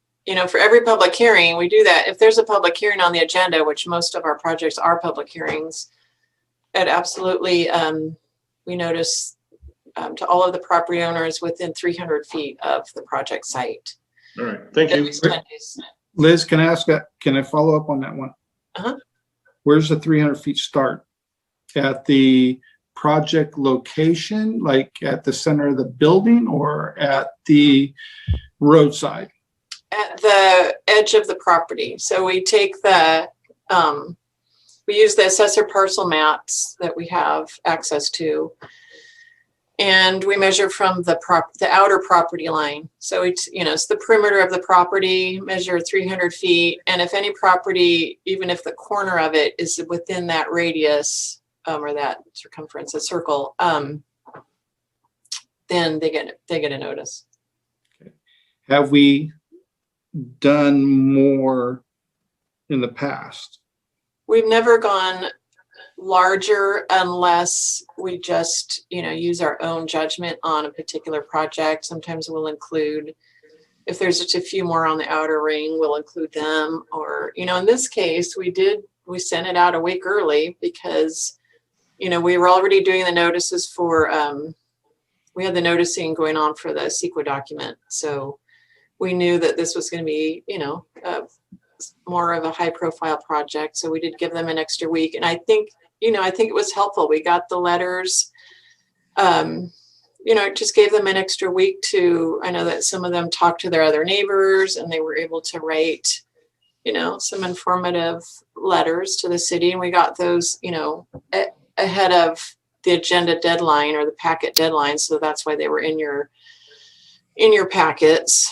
for every public hearing, we do that. If there's a public hearing on the agenda, which most of our projects are public hearings, it absolutely, we notice to all of the property owners within 300 feet of the project site. All right, thank you. Liz, can I follow up on that one? Uh-huh. Where's the 300 feet start? At the project location, like at the center of the building, or at the roadside? At the edge of the property. So we take we use the assessor parcel maps that we have access to, and we measure from the outer property line. So it's the perimeter of the property, measure 300 feet. And if any property, even if the corner of it is within that radius or that circumference, a circle, then they get a notice. Okay. Have we done more in the past? We've never gone larger unless we just, use our own judgment on a particular project. Sometimes we'll include, if there's just a few more on the outer ring, we'll include them. Or, in this case, we sent it out a week early because, we were already doing the notices for, we had the noticing going on for the CEQA document. So we knew that this was going to be, more of a high profile project. So we did give them an extra week. And I think it was helpful. We got the letters, it just gave them an extra week I know that some of them talked to their other neighbors and they were able to write, some informative letters to the city. And we got those, ahead of the agenda deadline or the packet deadline. So that's why they were in your packets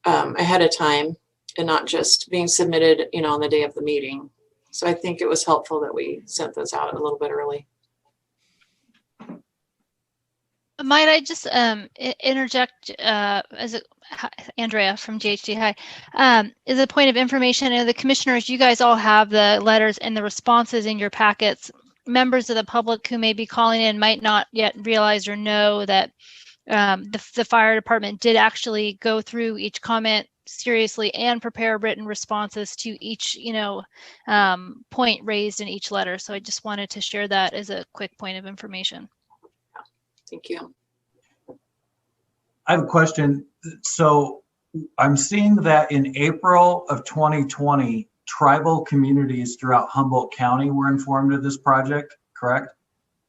ahead of time, and not just being submitted, on the day of the meeting. So I think it was helpful that we sent those out a little bit early. Might I just interject Andrea from GHD, hi. As a point of information, the commissioners, you guys all have the letters and the responses in your packets. Members of the public who may be calling in might not yet realize or know that the fire department did actually go through each comment seriously and prepare written responses to each, point raised in each letter. So I just wanted to share that as a quick point of information. Thank you. I have a question. So I'm seeing that in April of 2020, tribal communities throughout Humboldt County were informed of this project, correct?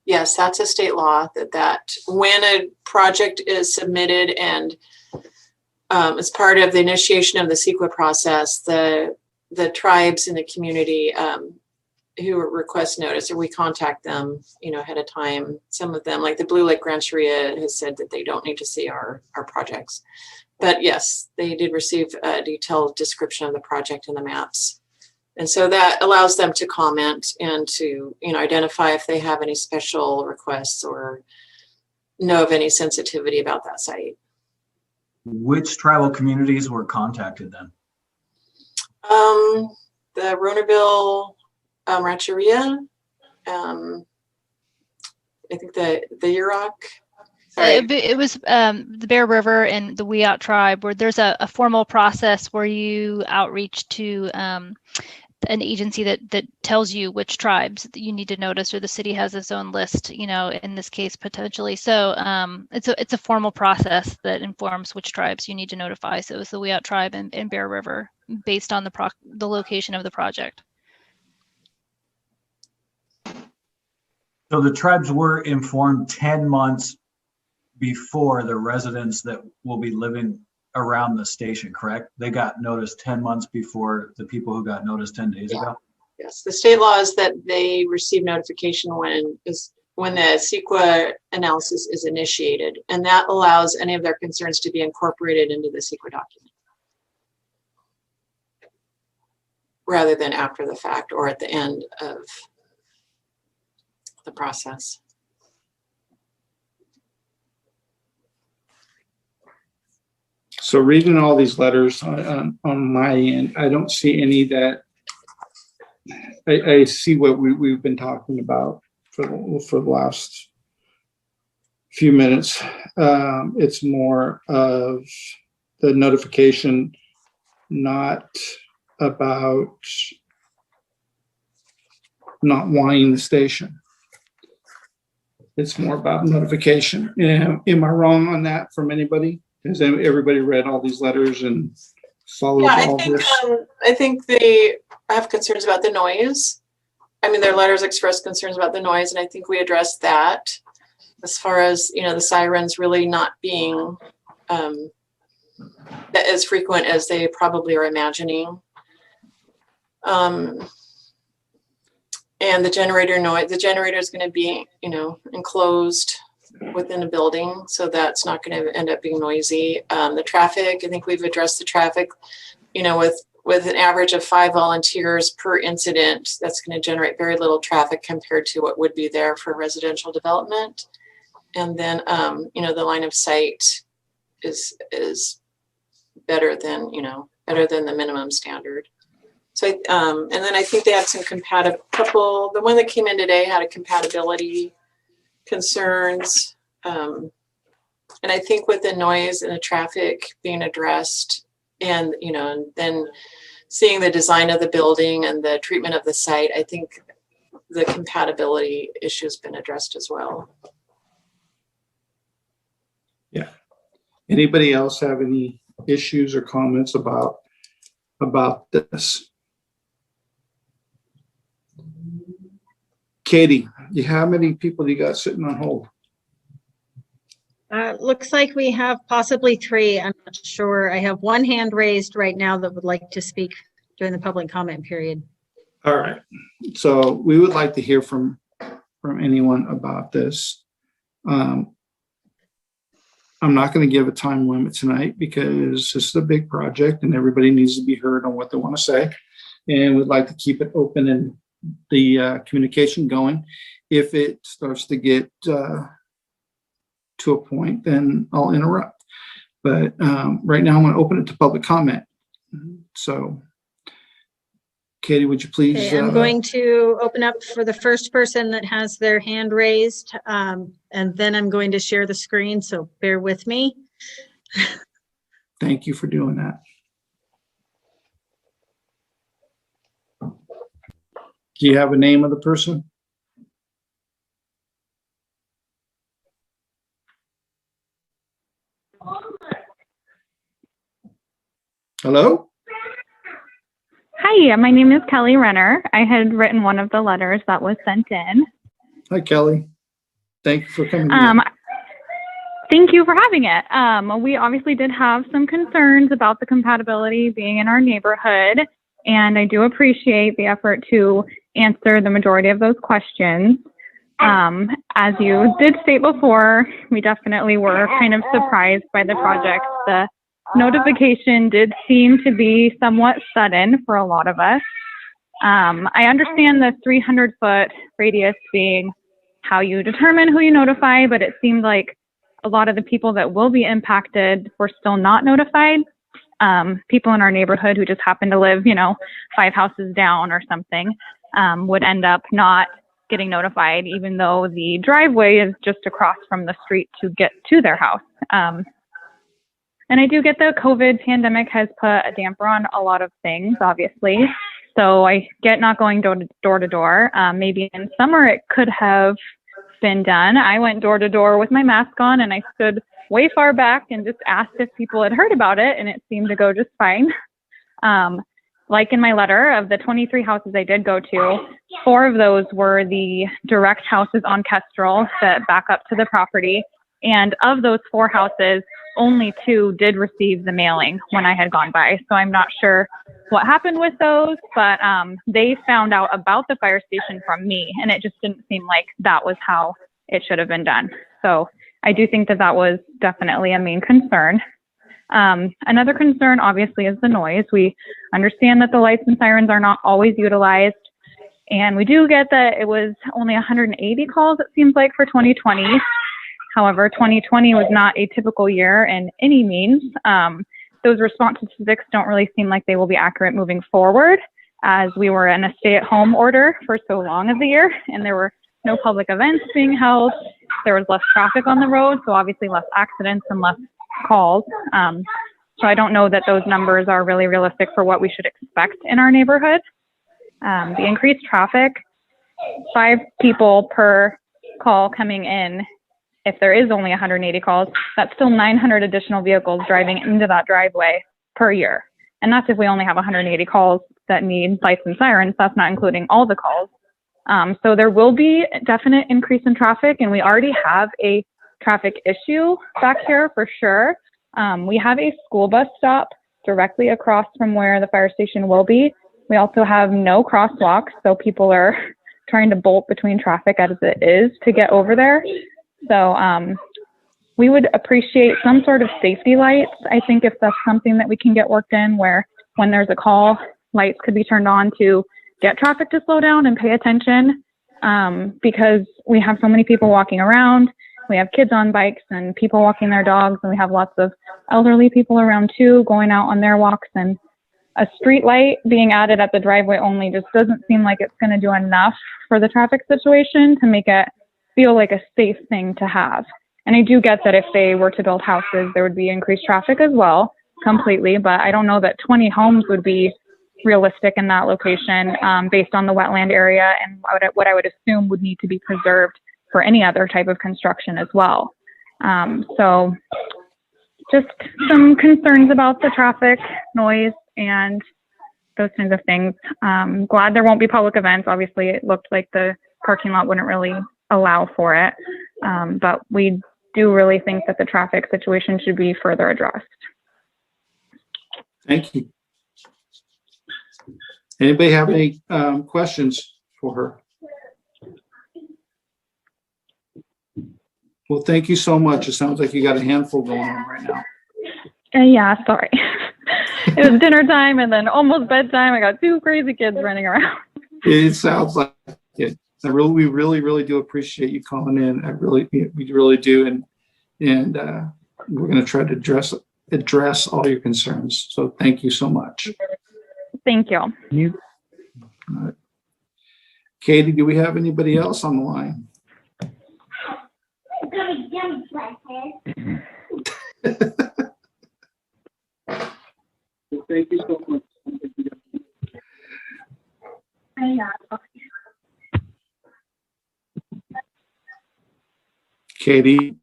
Yes, that's a state law that when a project is submitted and as part of the initiation of the CEQA process, the tribes in the community who request notice, or we contact them, ahead of time. Some of them, like the Blue Lake Rancheria, has said that they don't need to see our projects. But yes, they did receive a detailed description of the project and the maps. And so that allows them to comment and to, identify if they have any special requests or know of any sensitivity about that site. Which tribal communities were contacted then? The Ronerville Rancheria, I think the Yurok. It was the Bear River and the Wiyot tribe, where there's a formal process where you outreach to an agency that tells you which tribes that you need to notice, or the city has its own list, in this case potentially. So it's a formal process that informs which tribes you need to notify. So it's the Wiyot tribe and Bear River, based on the location of the project. So the tribes were informed 10 months before the residents that will be living around the station, correct? They got notice 10 months before the people who got notice 10 days ago? Yes, the state law is that they receive notification when the CEQA analysis is initiated, and that allows any of their concerns to be incorporated into the CEQA document, rather than after the fact or at the end of the process. So reading all these letters on my end, I don't see any that I see what we've been talking about for the last few minutes. It's more of the notification, not about not wanting the station. It's more about notification. Am I wrong on that from anybody? Has everybody read all these letters and followed all this? I think they have concerns about the noise. I mean, their letters express concerns about the noise, and I think we addressed that as far as, the sirens really not being as frequent as they probably are imagining. And the generator noise, the generator is going to be, enclosed within a building, so that's not going to end up being noisy. The traffic, I think we've addressed the traffic, with an average of 5 volunteers per incident, that's going to generate very little traffic compared to what would be there for residential development. And then, the line of sight is better than the minimum standard. So, and then I think they had some the one that came in today had a compatibility concerns. And I think with the noise and the traffic being addressed, and and then seeing the design of the building and the treatment of the site, I think the compatibility issue has been addressed as well. Yeah. Anybody else have any issues or comments about this? Katie, how many people do you got sitting on hold? Looks like we have possibly 3. I'm not sure. I have one hand raised right now that would like to speak during the public comment period. All right. So we would like to hear from anyone about this. I'm not going to give a time limit tonight because this is a big project and everybody needs to be heard on what they want to say. And we'd like to keep it open and the communication going. If it starts to get to a point, then I'll interrupt. But right now I'm going to open it to public comment. So Katie, would you please? Okay, I'm going to open up for the first person that has their hand raised, and then I'm going to share the screen, so bear with me. Thank you for doing that. Do you have a name of the person? Hello? Hi, my name is Kelly Renner. I had written one of the letters that was sent in. Hi, Kelly. Thank you for coming. In. Thank you for having it. We obviously did have some concerns about the compatibility being in our neighborhood, and I do appreciate the effort to answer the majority of those questions. As you did state before, we definitely were kind of surprised by the project. The notification did seem to be somewhat sudden for a lot of us. I understand the 300-foot radius being how you determine who you notify, but it seemed like a lot of the people that will be impacted were still not notified. People in our neighborhood who just happen to live, 5 houses down or something, would end up not getting notified, even though the driveway is just across from the street to get to their house. And I do get the COVID pandemic has put a damper on a lot of things, obviously. So I get not going door to door. Maybe in summer it could have been done. I went door to door with my mask on, and I stood way far back and just asked if people had heard about it, and it seemed to go just fine. Like in my letter, of the 23 houses I did go to, 4 of those were the direct houses on Kestrel that back up to the property. And of those 4 houses, only 2 did receive the mailing when I had gone by. So I'm not sure what happened with those, but they found out about the fire station from me, and it just didn't seem like that was how it should have been done. So I do think that that was definitely a main concern. Another concern, obviously, is the noise. We understand that the lights and sirens are not always utilized, and we do get that it was only 180 calls, it seems like, for 2020. However, 2020 was not a typical year in any means. Those response statistics don't really seem like they will be accurate moving forward, as we were in a stay-at-home order for so long of the year, and there were no public events being held. There was less traffic on the road, so obviously less accidents and less calls. So I don't know that those numbers are really realistic for what we should expect in our neighborhood. The increased traffic, 5 people per call coming in. If there is only 180 calls, that's still 900 additional vehicles driving into that driveway per year. And that's if we only have 180 calls that need lights and sirens. That's not including all the calls. So there will be a definite increase in traffic, and we already have a traffic issue back here for sure. We have a school bus stop directly across from where the fire station will be. We also have no crosswalks, so people are trying to bolt between traffic as it is to get over there. So we would appreciate some sort of safety lights. I think if that's something that we can get worked in, where when there's a call, lights could be turned on to get traffic to slow down and pay attention, because we have so many people walking around. We have kids on bikes and people walking their dogs, and we have lots of elderly people around too, going out on their walks. And a street light being added at the driveway only just doesn't seem like it's going to do enough for the traffic situation to make it feel like a safe thing to have. And I do get that if they were to build houses, there would be increased traffic as well, completely, but I don't know that 20 homes would be realistic in that location, based on the wetland area and what I would assume would need to be preserved for any other type of construction as well. So just some concerns about the traffic, noise, and those kinds of things. Glad there won't be public events. Obviously, it looked like the parking lot wouldn't really allow for it, but we do really think that the traffic situation should be further addressed. Thank you. Anybody have any questions for her? Well, thank you so much. It sounds like you got a handful going on right now. Yeah, sorry. It was dinner time and then almost bedtime. I got 2 crazy kids running around. It sounds like it. We really do appreciate you calling in. We really do, and we're going to try to address all your concerns. So thank you so much. Thank you. All right. Katie, do we have anybody else on the line? Thank you so much. Katie.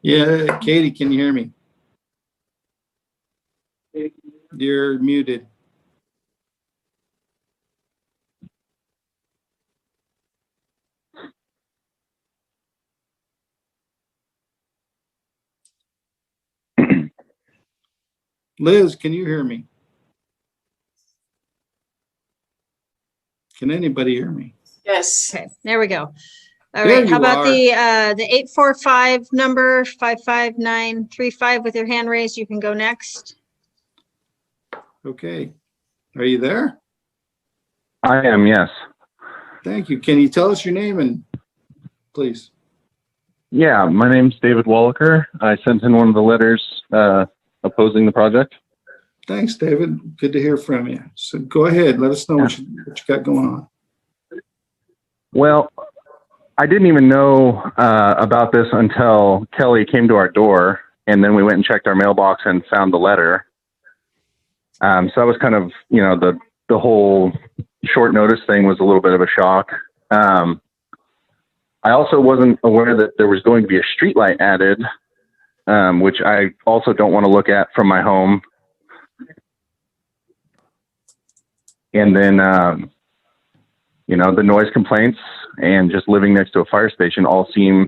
Yeah, Katie, can you hear me? You're muted. Liz, can you hear me? Can anybody hear me? Yes. Okay, there we go. All There right, how you about are. the 845 number, 55935 with your hand raised? You can go next. Okay. Are you there? I am, yes. Thank you. Can you tell us your name and please? Yeah, my name's David Wallaker. I sent in one of the letters opposing the project. Thanks, David. Good to hear from you. So go ahead. Let us know what you got going on. Well, I didn't even know about this until Kelly came to our door, and then we went and checked our mailbox and found the letter. So that was kind of, the whole short notice thing was a little bit of a shock. I also wasn't aware that there was going to be a streetlight added, which I also don't want to look at from my home. And then, the noise complaints and just living next to a fire station all seem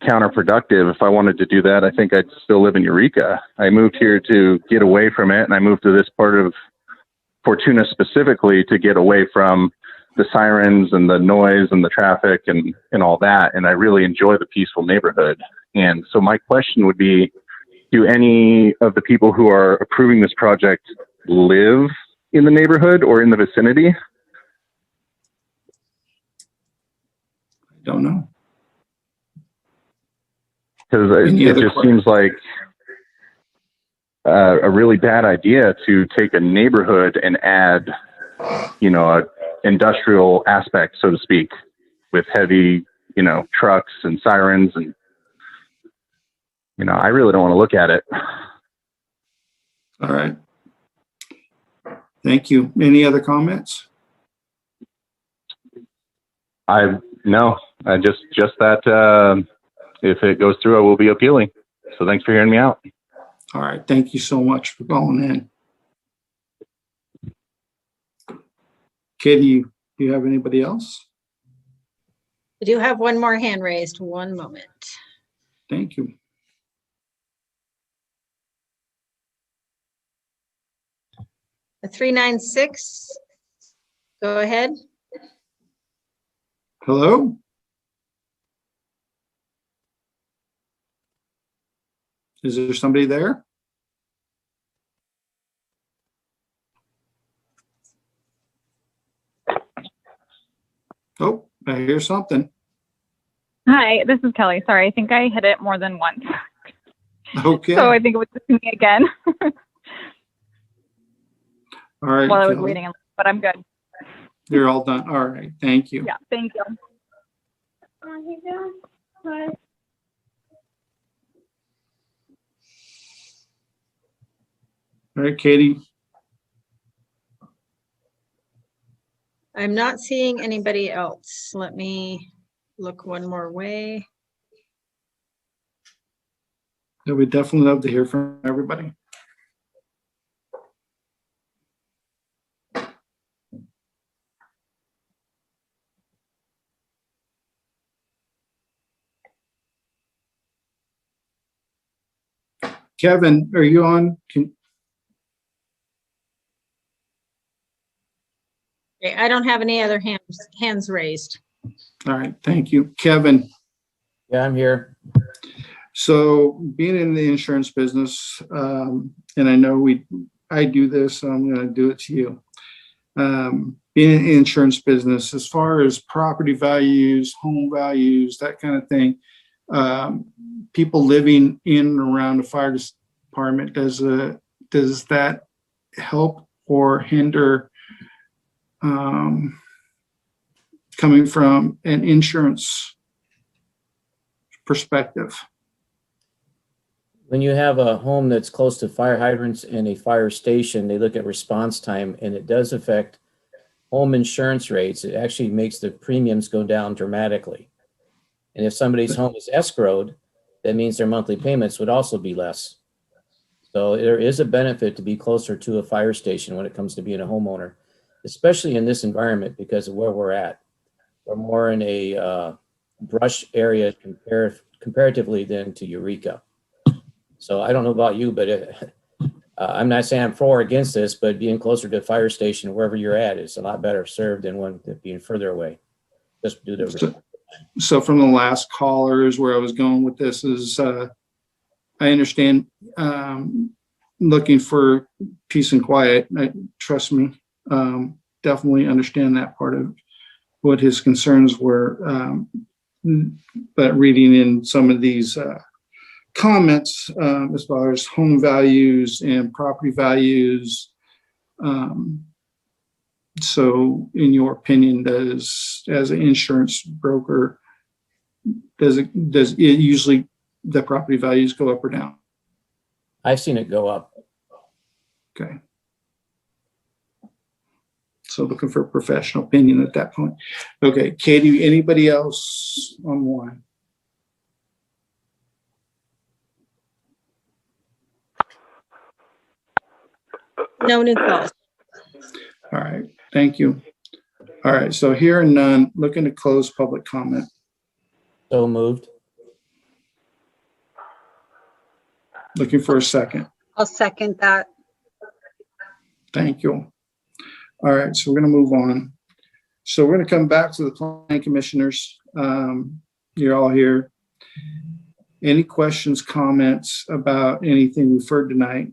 counterproductive. If I wanted to do that, I think I'd still live in Eureka. I moved here to get away from it, and I moved to this part of Fortuna specifically to get away from the sirens and the noise and the traffic and all that. And I really enjoy the peaceful neighborhood. And so my question would be, do any of the people who are approving this project live in the neighborhood or in the vicinity? Don't know. Because Any it other just questions? seems like a really bad idea to take a neighborhood and add, a industrial aspect, so to speak, with heavy, trucks and sirens. And, I really don't want to look at it. All right. Thank you. Any other comments? No, just that if it goes through, I will be appealing. So thanks for hearing me out. All right. Thank you so much for calling in. Katie, do you have anybody else? I do have one more hand raised. One moment. Thank you. The 396. Go ahead. Hello? Is there somebody there? Oh, I hear something. Hi, this is Kelly. Sorry, I think I hit it more than once. Okay. So I think it was just me again All right. while I was Kelly. waiting, but I'm good. You're all done. All right. Thank you. Yeah, thank you. All right, Katie. I'm not seeing anybody else. Let me look one more way. Yeah, we'd definitely love to hear from everybody. Kevin, are you on? Okay, I don't have any other hands raised. All right, thank you. Kevin, Yeah, I'm here. so being in the insurance business, and I know I do this, so I'm going to do it to you. Being in the insurance business, as far as property values, home values, that kind of thing, people living in and around the fire department, does that help or hinder coming from an insurance perspective? When you have a home that's close to fire hydrants and a fire station, they look at response time, and it does affect home insurance rates. It actually makes the premiums go down dramatically. And if somebody's home is escrowed, that means their monthly payments would also be less. So there is a benefit to be closer to a fire station when it comes to being a homeowner, especially in this environment because of where we're at. We're more in a brush area comparatively than to Eureka. So I don't know about you, but I'm not saying I'm for or against this, but being closer to a fire station, wherever you're at, is a lot better served than one being further away, just due to So from the last callers, where I was going with this is, I understand looking for peace and quiet. Trust me, definitely understand that part of what his concerns were. But reading in some of these comments as far as home values and property values. So in your opinion, as an insurance broker, does it usually the property values go up or down? I've seen it go up. Okay. So looking for a professional opinion at that point. Okay, Katie, anybody else online? No new calls. All right, thank you. All right, so hearing none, looking to close public comment. So moved. Looking for a second. I'll second that. Thank you. All right, so we're going to move on. So we're going to come back to the planning commissioners. You're all here. Any questions, comments about anything we've heard tonight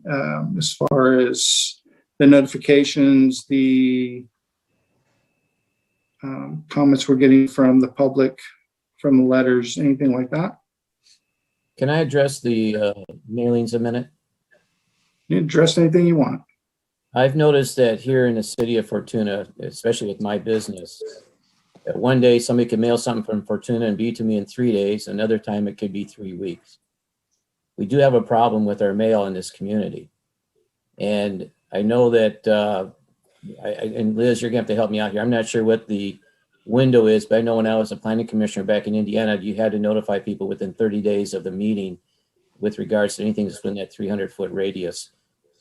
as far as the notifications, the comments we're getting from the public, from the letters, anything like that? Can I address the mailings a minute? You address anything you want. I've noticed that here in the city of Fortuna, especially with my business, that one day somebody could mail something from Fortuna and be to me in 3 days. Another time it could be 3 weeks. We do have a problem with our mail in this community. And I know that, and Liz, you're gonna have to help me out here. I'm not sure what the window is, but I know when I was a planning commissioner back in Indiana, you had to notify people within 30 days of the meeting with regards to anything that's within that 300-foot radius.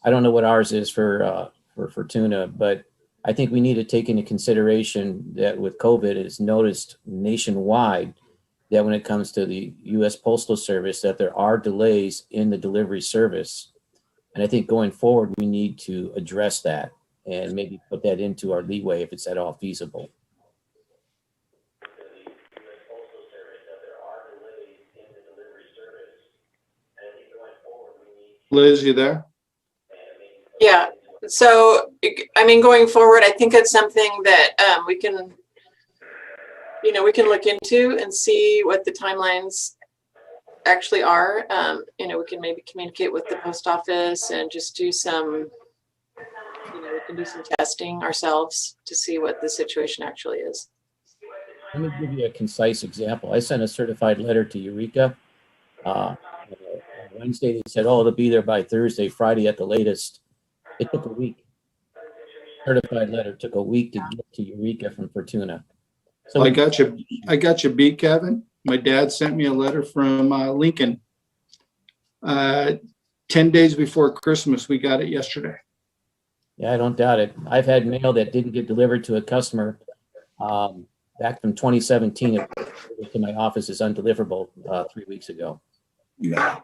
I don't know what ours is for Fortuna, but I think we need to take into consideration that with COVID, it's noticed nationwide that when it comes to the U.S. Postal Service, that there are delays in the delivery service. And I think going forward, we need to address that and maybe put that into our leeway if it's at all feasible. Liz, you there? Yeah, so, I mean, going forward, I think it's something that we can, we can look into and see what the timelines actually are. We can maybe communicate with the post office and just do some, we can do some testing ourselves to see what the situation actually is. Let me give you a concise example. I sent a certified letter to Eureka. Wednesday, they said, oh, they'll be there by Thursday, Friday at the latest. It took a week. Certified letter took a week to get to Eureka from Fortuna. So I got you beat, Kevin. My dad sent me a letter from Lincoln. 10 days before Christmas, we got it yesterday. Yeah, I don't doubt it. I've had mail that didn't get delivered to a customer back from 2017 to my office is undeliverable 3 weeks ago. Yeah.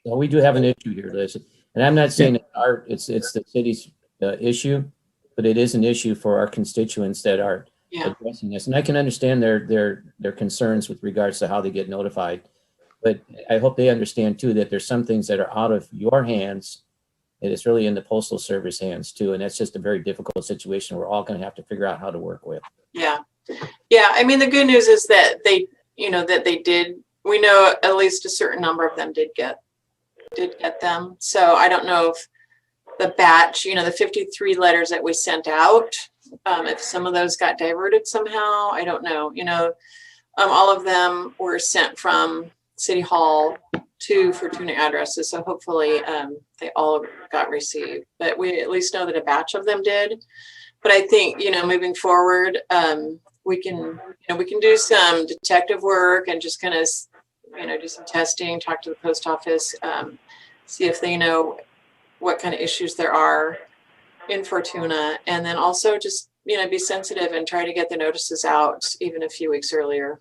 So we do have an issue here, Liz. And I'm not saying that it's the city's issue, but it is an issue for our constituents that are addressing this. And I can understand their concerns with regards to how they get notified. But I hope they understand too that there's some things that are out of your hands and it's really in the Postal Service hands too. And that's just a very difficult situation we're all going to have to figure out how to work with. Yeah. Yeah. I mean, the good news is that they did, we know at least a certain number of them did get them. So I don't know if the batch, the 53 letters that we sent out, if some of those got diverted somehow, I don't know. All of them were sent from City Hall to Fortuna addresses. So hopefully they all got received, but we at least know that a batch of them did. But I think, moving forward, we can do some detective work and just kind of, do some testing, talk to the post office, see if they know what kind of issues there are in Fortuna, and then also just, be sensitive and try to get the notices out even a few weeks earlier.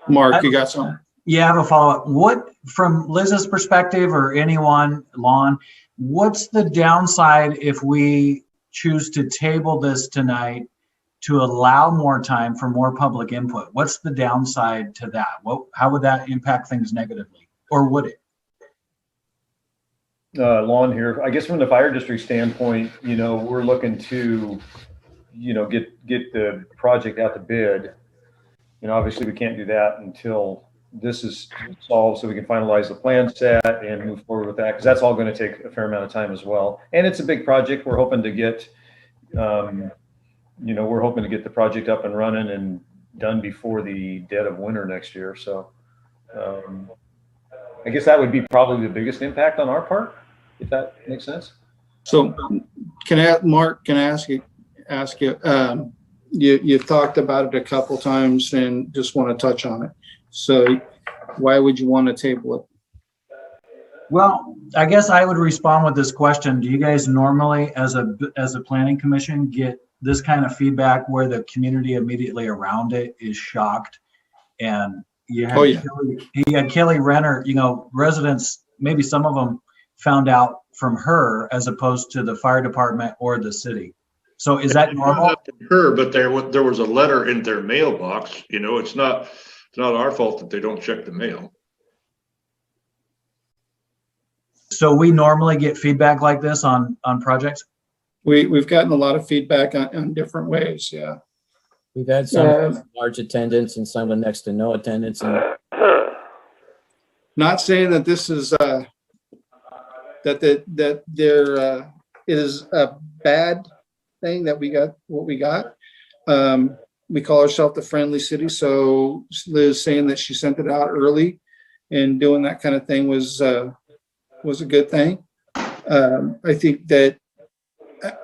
Mark, you got something? Yeah, I have a follow-up. What, from Liz's perspective or anyone, Lon, what's the downside if we choose to table this tonight to allow more time for more public input. What's the downside to that? How would that impact things negatively, or would it? Lon here. I guess from the fire district standpoint, we're looking to, get the project out to bid. Obviously we can't do that until this is solved, so we can finalize the plan set and move forward with that, because that's all going to take a fair amount of time as well. And it's a big project. We're hoping to get, the project up and running and done before the dead of winter next year. So I guess that would be probably the biggest impact on our part, if that makes sense. So Mark, can I ask you, you've talked about it a couple times and just want to touch on it. So why would you want to table it? Well, I guess I would respond with this question. Do you guys normally, as a planning commission, get this kind of feedback where the community immediately around it is shocked? And you had Kelly Renner, residents, maybe some of them found out from her as opposed to the fire department or the city. So is that normal? Not from her, but there was a letter in their mailbox. It's not our fault that they don't check the mail. So we normally get feedback like this on projects? We've gotten a lot of feedback on different ways. Yeah. We've had some large attendance and some with next to no attendance. And not saying that this is that there is a bad thing that we got what we got. We call ourselves the friendly city. So Liz saying that she sent it out early and doing that kind of thing was a good thing. I think that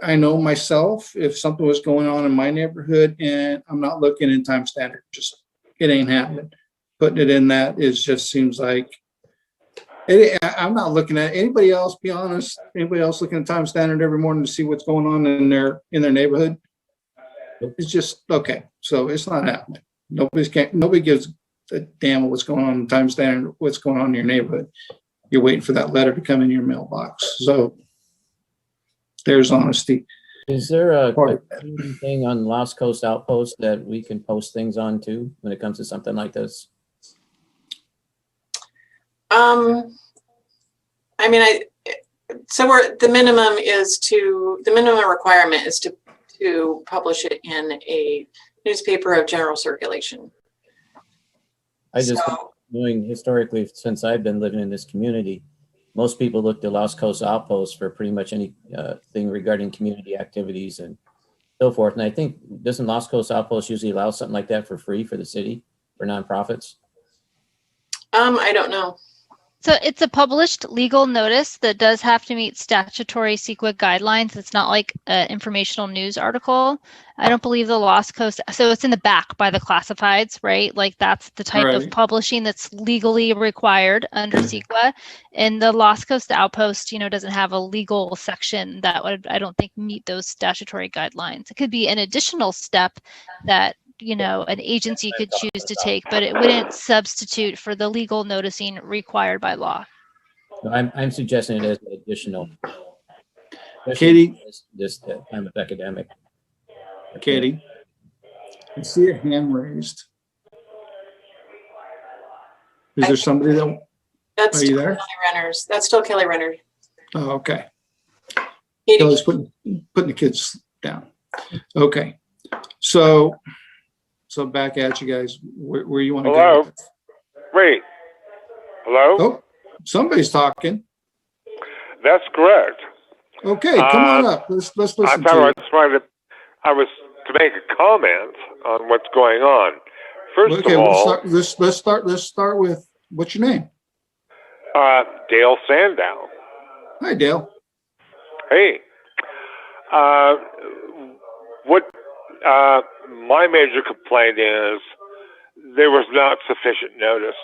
I know myself, if something was going on in my neighborhood and I'm not looking in time standard, just it ain't happening. Putting it in that is just seems like I'm not looking at anybody else, be honest, anybody else looking at time standard every morning to see what's going on in their neighborhood. It's just, okay. So it's not happening. Nobody gives a damn what's going on in time standard, what's going on in your neighborhood. You're waiting for that letter to come in your mailbox. So there's honesty. is there a thing on Lost Coast Outpost that we can post things on too when it comes to something like this? The minimum requirement is to publish it in a newspaper of general circulation. I just knowing historically, since I've been living in this community, most people look to Lost Coast Outpost for pretty much any thing regarding community activities and so forth. And I think, doesn't Lost Coast Outpost usually allow something like that for free for the city, for nonprofits? I don't know. So it's a published legal notice that does have to meet statutory CEQA guidelines. It's not like an informational news article. I don't believe the Lost Coast, so it's in the back by the classifieds, right? Like that's the type of publishing that's legally required under CEQA. And the Lost Coast Outpost, doesn't have a legal section that would, I don't think, meet those statutory guidelines. It could be an additional step that an agency could choose to take, but it wouldn't substitute for the legal noticing required by law. No, I'm suggesting it as an additional. Katie, this time of academic. Katie, I see a hand raised. Is there somebody that? That's are you still there? Kelly Renner's. That's still Kelly Renner. Oh, okay. Katie, Kelly's putting the kids down. Okay, so back at you guys. Where you want to go? Hello? Wait. Hello? Oh, somebody's talking. That's correct. Okay, come on up. Let's listen I to thought you. I was to make a comment on what's going on. First Okay, of all, let's start with what's your name? Dale Sandow. Hi, Dale. Hey. My major complaint is there was not sufficient notice.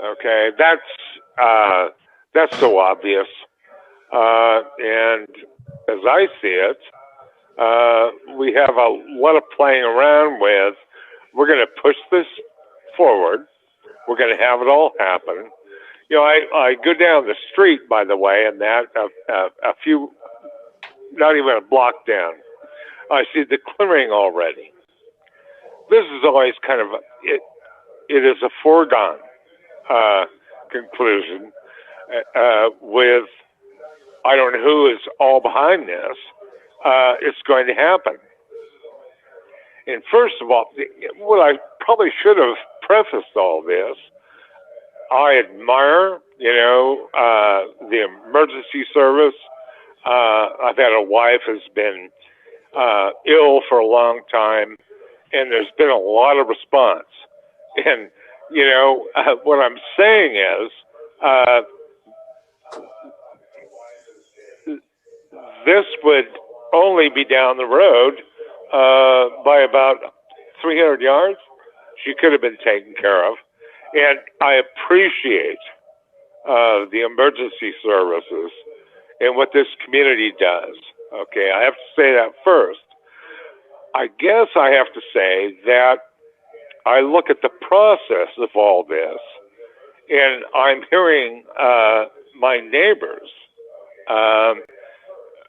Okay, that's so obvious. And as I see it, we have a lot of playing around with. We're going to push this forward. We're going to have it all happen. I go down the street, by the way, and that a few, not even a block down, I see the clearing already. this is always kind of, it is a foregone conclusion with, I don't know who is all behind this, it's going to happen. And first of all, what I probably should have prefaced all this, I admire, the emergency service. I've had a wife who's been ill for a long time, and there's been a lot of response. And, what I'm saying is, this would only be down the road by about 300 yards. She could have been taken care of. And I appreciate the emergency services and what this community does. Okay, I have to say that first. I guess I have to say that I look at the process of all this, and I'm hearing my neighbors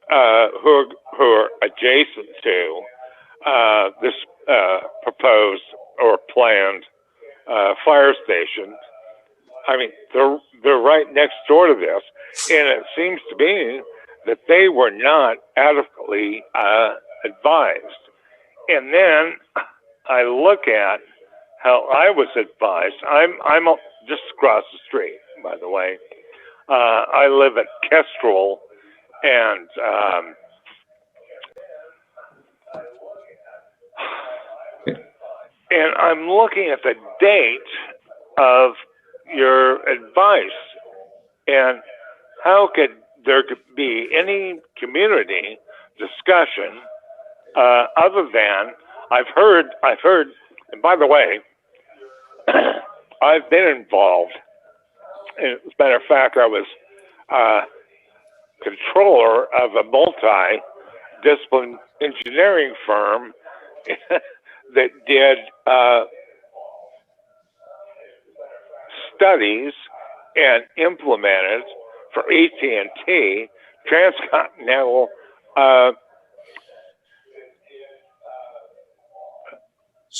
who are adjacent to this proposed or planned fire station. I mean, they're right next door to this, and it seems to me that they were not adequately advised. And then I look at how I was advised. I'm just across the street, by the way. I live at Kestrel, and I'm looking at the date of your advice, and how could there be any community discussion other than I've heard, and by the way, I've been involved. As a matter of fact, I was controller of a multi-discipline engineering firm that did studies and implemented for AT&T transcontinental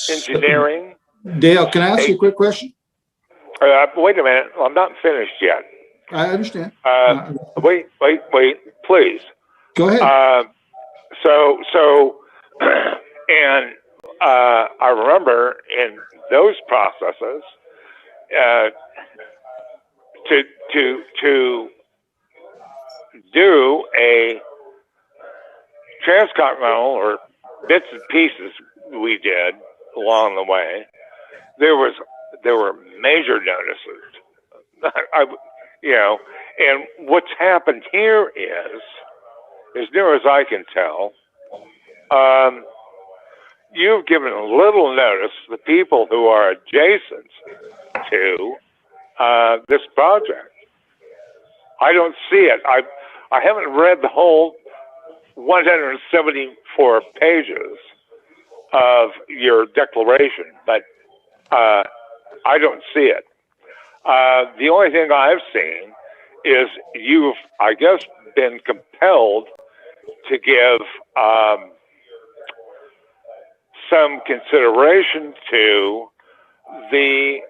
engineering. Dale, can I ask you a quick question? Wait a minute, I'm not finished yet. I understand. Wait, please. Go ahead. And I remember in those processes to do a transcontinental or bits and pieces we did along the way. There were major notices. And what's happened here is, as near as I can tell, you've given little notice to the people who are adjacent to this project. I don't see it. I haven't read the whole 174 pages of your declaration, but I don't see it. The only thing I've seen is you've, I guess, been compelled to give some consideration to the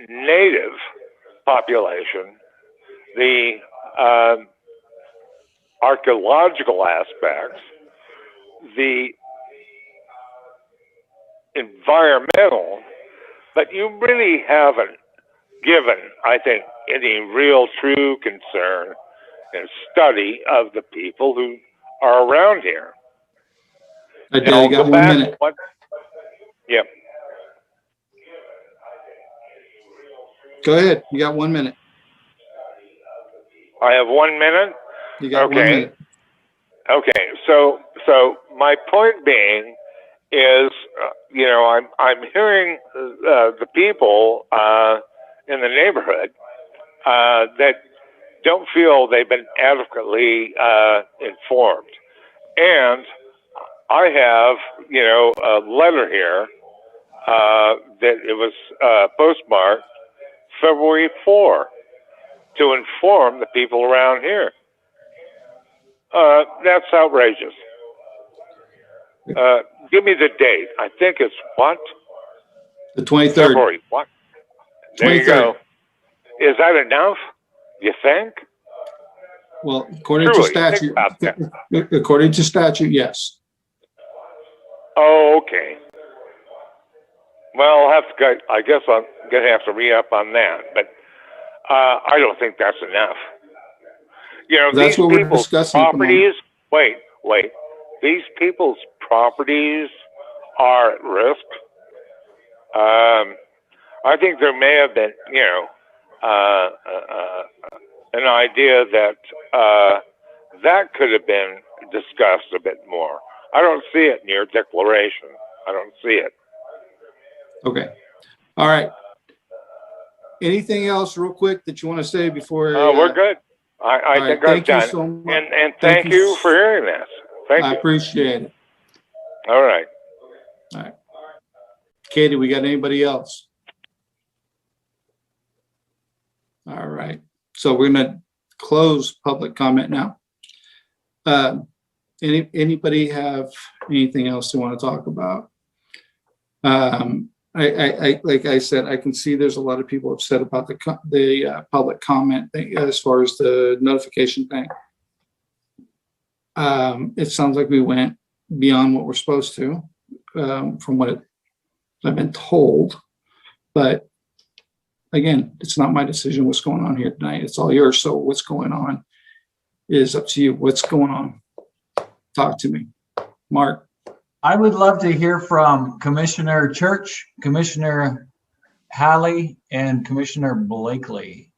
native population, the archaeological aspects, the environmental, but you really haven't given, I think, any real true concern and study of the people who are around here. You got 1 minute. Yep. Go ahead. You got 1 minute. I have 1 minute. You got 1 minute. Okay. So my point being is, I'm hearing the people in the neighborhood that don't feel they've been adequately informed, and I have, a letter here that it was postmarked February 4 to inform the people around here. That's outrageous. give me the date. I think it's what? The 23rd. February. What? There you 23rd. go. Is that enough? You think? Well, according to Truly, think statute, about that. according to statute, yes. Oh, okay. Well, I guess I'm gonna have to re-up on that, but I don't think that's enough. You know, That's these what we're people's discussing at the moment. properties. Wait. These people's properties are at risk. I think there may have been, an idea that that could have been discussed a bit more. I don't see it in your declaration. I don't see it. Okay. All right. Anything else real quick that you want to say before? We're good. I all think right, I'm thank you done. so much. And thank you for hearing this. Thank I you. appreciate it. All right. All right. Katie, we got anybody else? All right. So we're going to close public comment now. Anybody have anything else they want to talk about? I like I said, I can see there's a lot of people upset about the public comment thing as far as the notification thing. It sounds like we went beyond what we're supposed to, from what I've been told. But again, it's not my decision what's going on here tonight. It's all yours. So what's going on is up to you. What's going on? Talk to me. Mark. I would love to hear from Commissioner Church, Commissioner Halley, and Commissioner Blakely.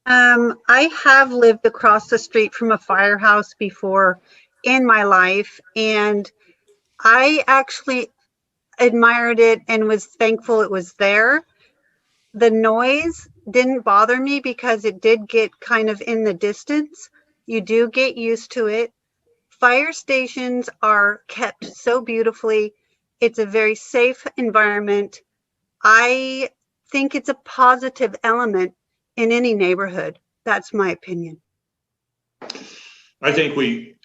I have lived across the street from a firehouse before in my life, and I actually admired it and was thankful it was there. The noise didn't bother me because it did get kind of in the distance. You do get used to it. Fire stations are kept so beautifully. It's a very safe environment. I think it's a positive element in any neighborhood. That's my opinion. I think we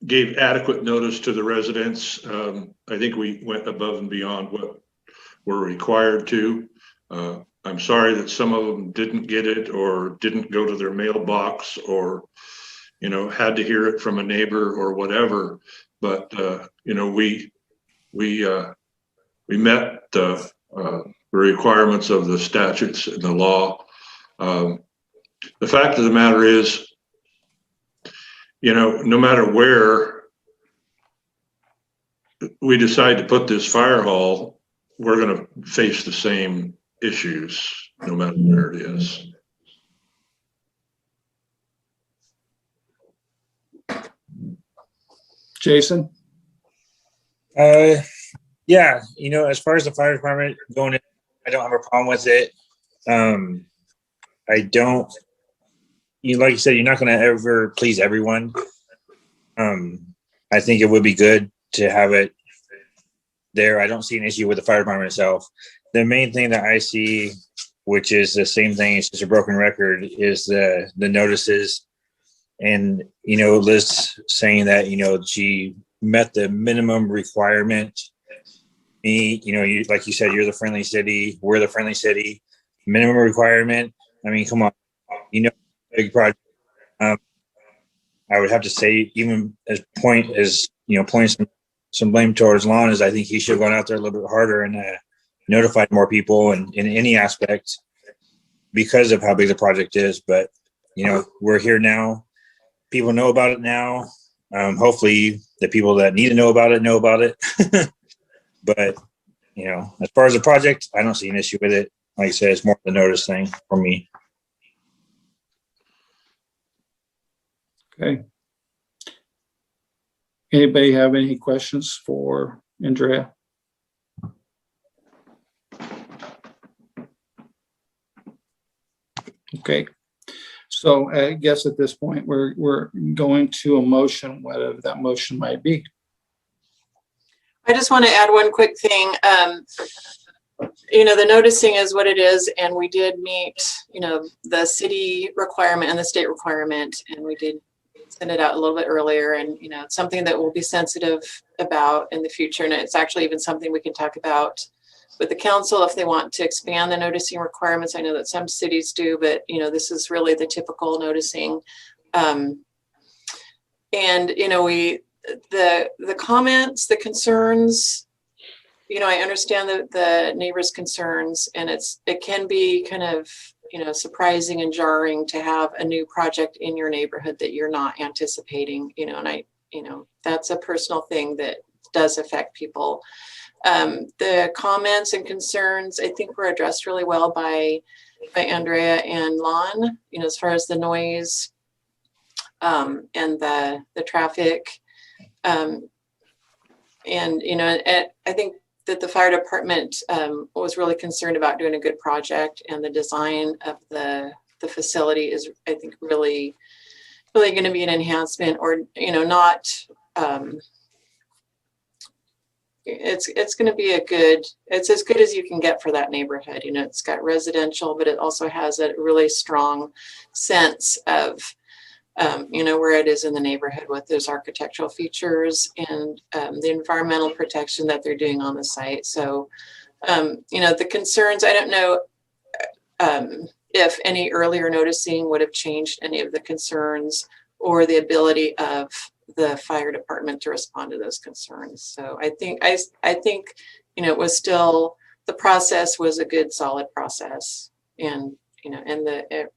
gave adequate notice to the residents. I think we went above and beyond what we're required to. I'm sorry that some of them didn't get it or didn't go to their mailbox or, had to hear it from a neighbor or whatever. But, we met the requirements of the statutes and the law. The fact of the matter is, no matter where we decide to put this fire hall, we're going to face the same issues, no matter where it is. Jason? Yeah, as far as the fire department going in, I don't have a problem with it. I don't, like you said, you're not going to ever please everyone. I think it would be good to have it there. I don't see an issue with the fire department itself. The main thing that I see, which is the same thing, it's just a broken record, is the notices. And, Liz saying that, she met the minimum requirement. Me, you, like you said, you're the friendly city. We're the friendly city. Minimum requirement. I mean, come on, big project. I would have to say, even as pointing some blame towards Lon, is I think he should have gone out there a little bit harder and notified more people and in any aspect because of how big the project is. But, we're here now. People know about it now. Hopefully the people that need to know about it. But, as far as the project, I don't see an issue with it. Like I said, it's more of the notice thing for me. Okay. Anybody have any questions for Andrea? Okay. So I guess at this point, we're going to a motion, whatever that motion might be. I just want to add one quick thing. The noticing is what it is, and we did meet, the city requirement and the state requirement, and we did send it out a little bit earlier, and it's something that we'll be sensitive about in the future. And it's actually even something we can talk about with the council if they want to expand the noticing requirements. I know that some cities do, but this is really the typical noticing. And the comments, the concerns, I understand the neighbors' concerns, and it can be kind of surprising and jarring to have a new project in your neighborhood that you're not anticipating, and that's a personal thing that does affect people. The comments and concerns, I think, were addressed really well by Andrea and Lon, as far as the noise and the traffic. I think that the fire department was really concerned about doing a good project, and the design of the facility is, I think, really going to be an enhancement, or not. It's going to be it's as good as you can get for that neighborhood. It's got residential, but it also has a really strong sense of where it is in the neighborhood with those architectural features and the environmental protection that they're doing on the site. So, the concerns, I don't know if any earlier noticing would have changed any of the concerns or the ability of the fire department to respond to those concerns. So I think it was still, the process was a good, solid process, and and the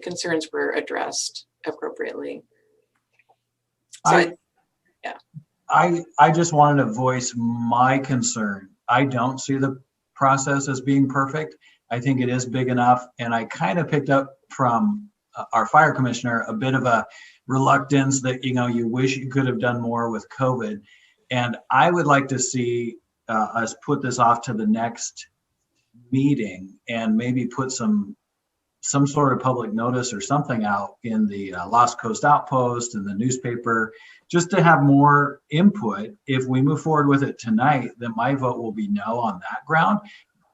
concerns were addressed appropriately. So I just wanted to voice my concern. I don't see the process as being perfect. I think it is big enough, and I kind of picked up from our fire commissioner a bit of a reluctance that you wish you could have done more with COVID, and I would like to see us put this off to the next meeting and maybe put some sort of public notice or something out in the Lost Coast Outpost and the newspaper, just to have more input. If we move forward with it tonight, then my vote will be no on that ground.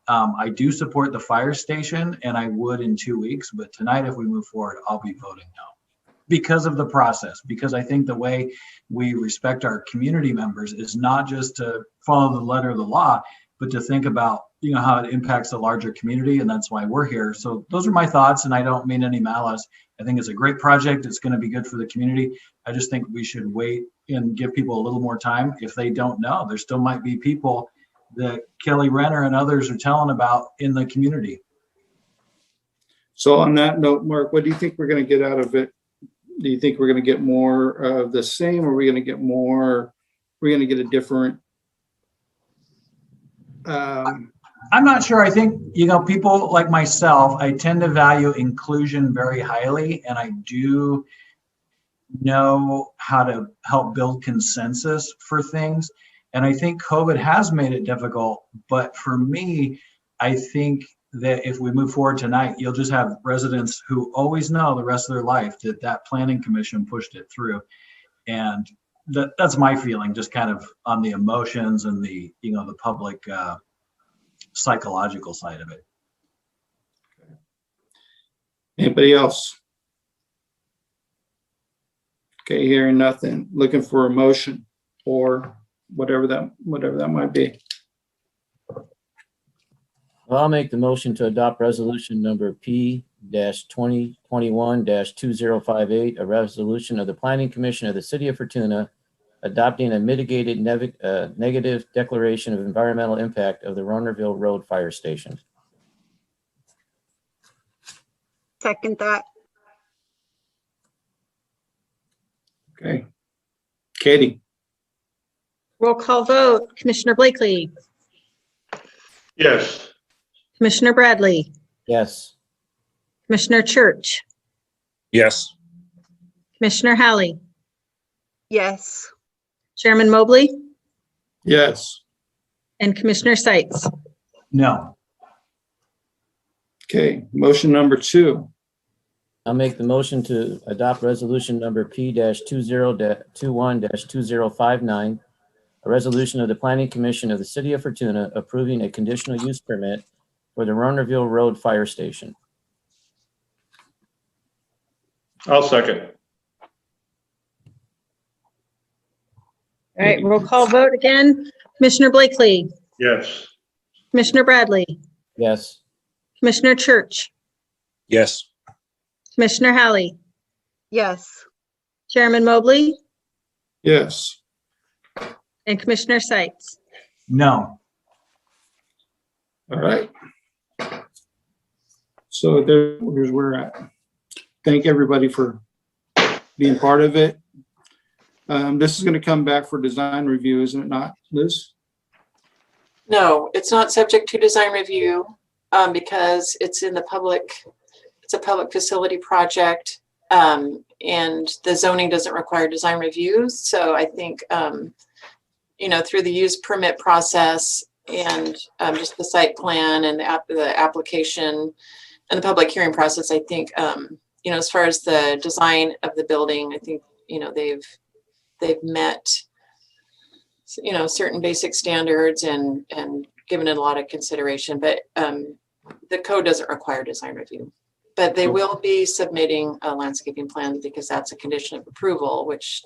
I do support the fire station, and I would in 2 weeks, but tonight, if we move forward, I'll be voting no because of the process, because I think the way we respect our community members is not just to follow the letter of the law, but to think about how it impacts the larger community, and that's why we're here. So those are my thoughts, and I don't mean any malice. I think it's a great project. It's going to be good for the community. I just think we should wait and give people a little more time. If they don't know, there still might be people that Kelly Renner and others are telling about in the community. So on that note, Mark, what do you think we're going to get out of it? Do you think we're going to get more of the same, or are we going to get more? We're going to get a different. I'm not sure. I think, people like myself, I tend to value inclusion very highly, and I do know how to help build consensus for things. And I think COVID has made it difficult. But for me, I think that if we move forward tonight, you'll just have residents who always know the rest of their life that planning commission pushed it through. And that's my feeling, just kind of on the emotions and the, the public psychological side of it. Anybody else? Okay, hearing nothing. Looking for a motion or whatever that might be. Well, I'll make the motion to adopt resolution number P-2021-2058, a resolution of the Planning Commission of the City of Fortuna adopting a mitigated negative declaration of environmental impact of the Rennerville Road Fire Station. Second that. Okay. Katie? Roll call vote. Commissioner Blakely, Yes. Commissioner Bradley, Yes. Commissioner Church, Yes. Commissioner Halley, Yes. Chairman Mobley, Yes. and Commissioner Seitz. No. Okay, motion number 2. I'll make the motion to adopt resolution number P-2021-2059, a resolution of the Planning Commission of the City of Fortuna approving a conditional use permit for the Rennerville Road Fire Station. I'll second. All right, roll call vote again. Commissioner Blakely, Yes. Commissioner Bradley, Yes. Commissioner Church, Yes. Commissioner Hallie, Yes. Chairman Mobley, Yes. and Commissioner Seitz. No. All right. So there's where we're at. Thank everybody for being part of it. This is going to come back for design review, isn't it not, Liz? No, it's not subject to design review because it's in the public, it's a public facility project, and the zoning doesn't require design reviews. So I think, you know, through the use permit process and just the site plan and the application and the public hearing process, I think, you know, as far as the design of the building, I think, you know, they've met, you know, certain basic standards and given it a lot of consideration, but the code doesn't require design review. But they will be submitting a landscaping plan because that's a condition of approval, which,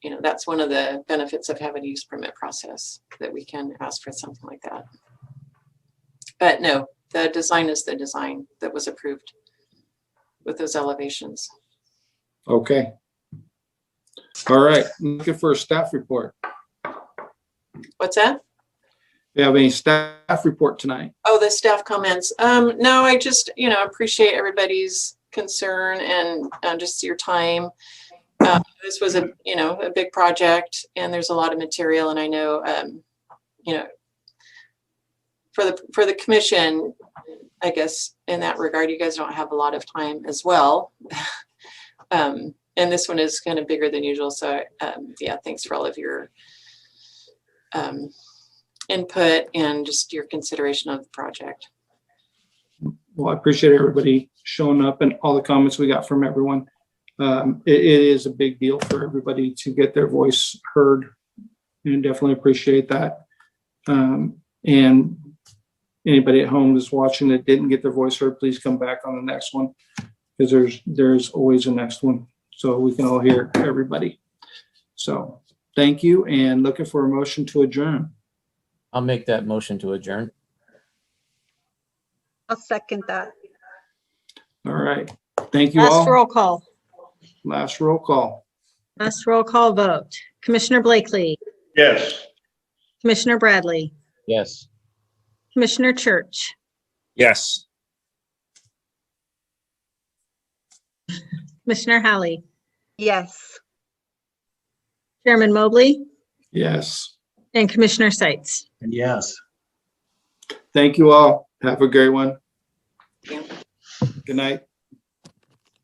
you know, that's one of the benefits of having a use permit process, that we can ask for something like that. But no, the design is the design that was approved with those elevations. Okay. All right, looking for a staff report. What's that? Do you have any staff report tonight? Oh, the staff comments. No, I just, you know, appreciate everybody's concern and just your time. This was a, you know, a big project and there's a lot of material, and I know, you know, for the commission, I guess in that regard, you guys don't have a lot of time as well. And this one is kind of bigger than usual. So yeah, thanks for all of your input and just your consideration of the project. Well, I appreciate everybody showing up and all the comments we got from everyone. It is a big deal for everybody to get their voice heard, and definitely appreciate that. And anybody at home that's watching that didn't get their voice heard, please come back on the next one, because there's always a next one, so we can all hear everybody. So thank you, and looking for a motion to adjourn. I'll make that motion to adjourn. I'll second that. All right. Thank you Last all. roll call. Last roll call. Last roll call vote. Commissioner Blakely, Yes. Commissioner Bradley, Yes. Commissioner Church, Yes. Commissioner Hallie, Yes. Chairman Mobley, Yes. and Commissioner Seitz. Yes. Thank you all. Have a great one. Yeah. Good night.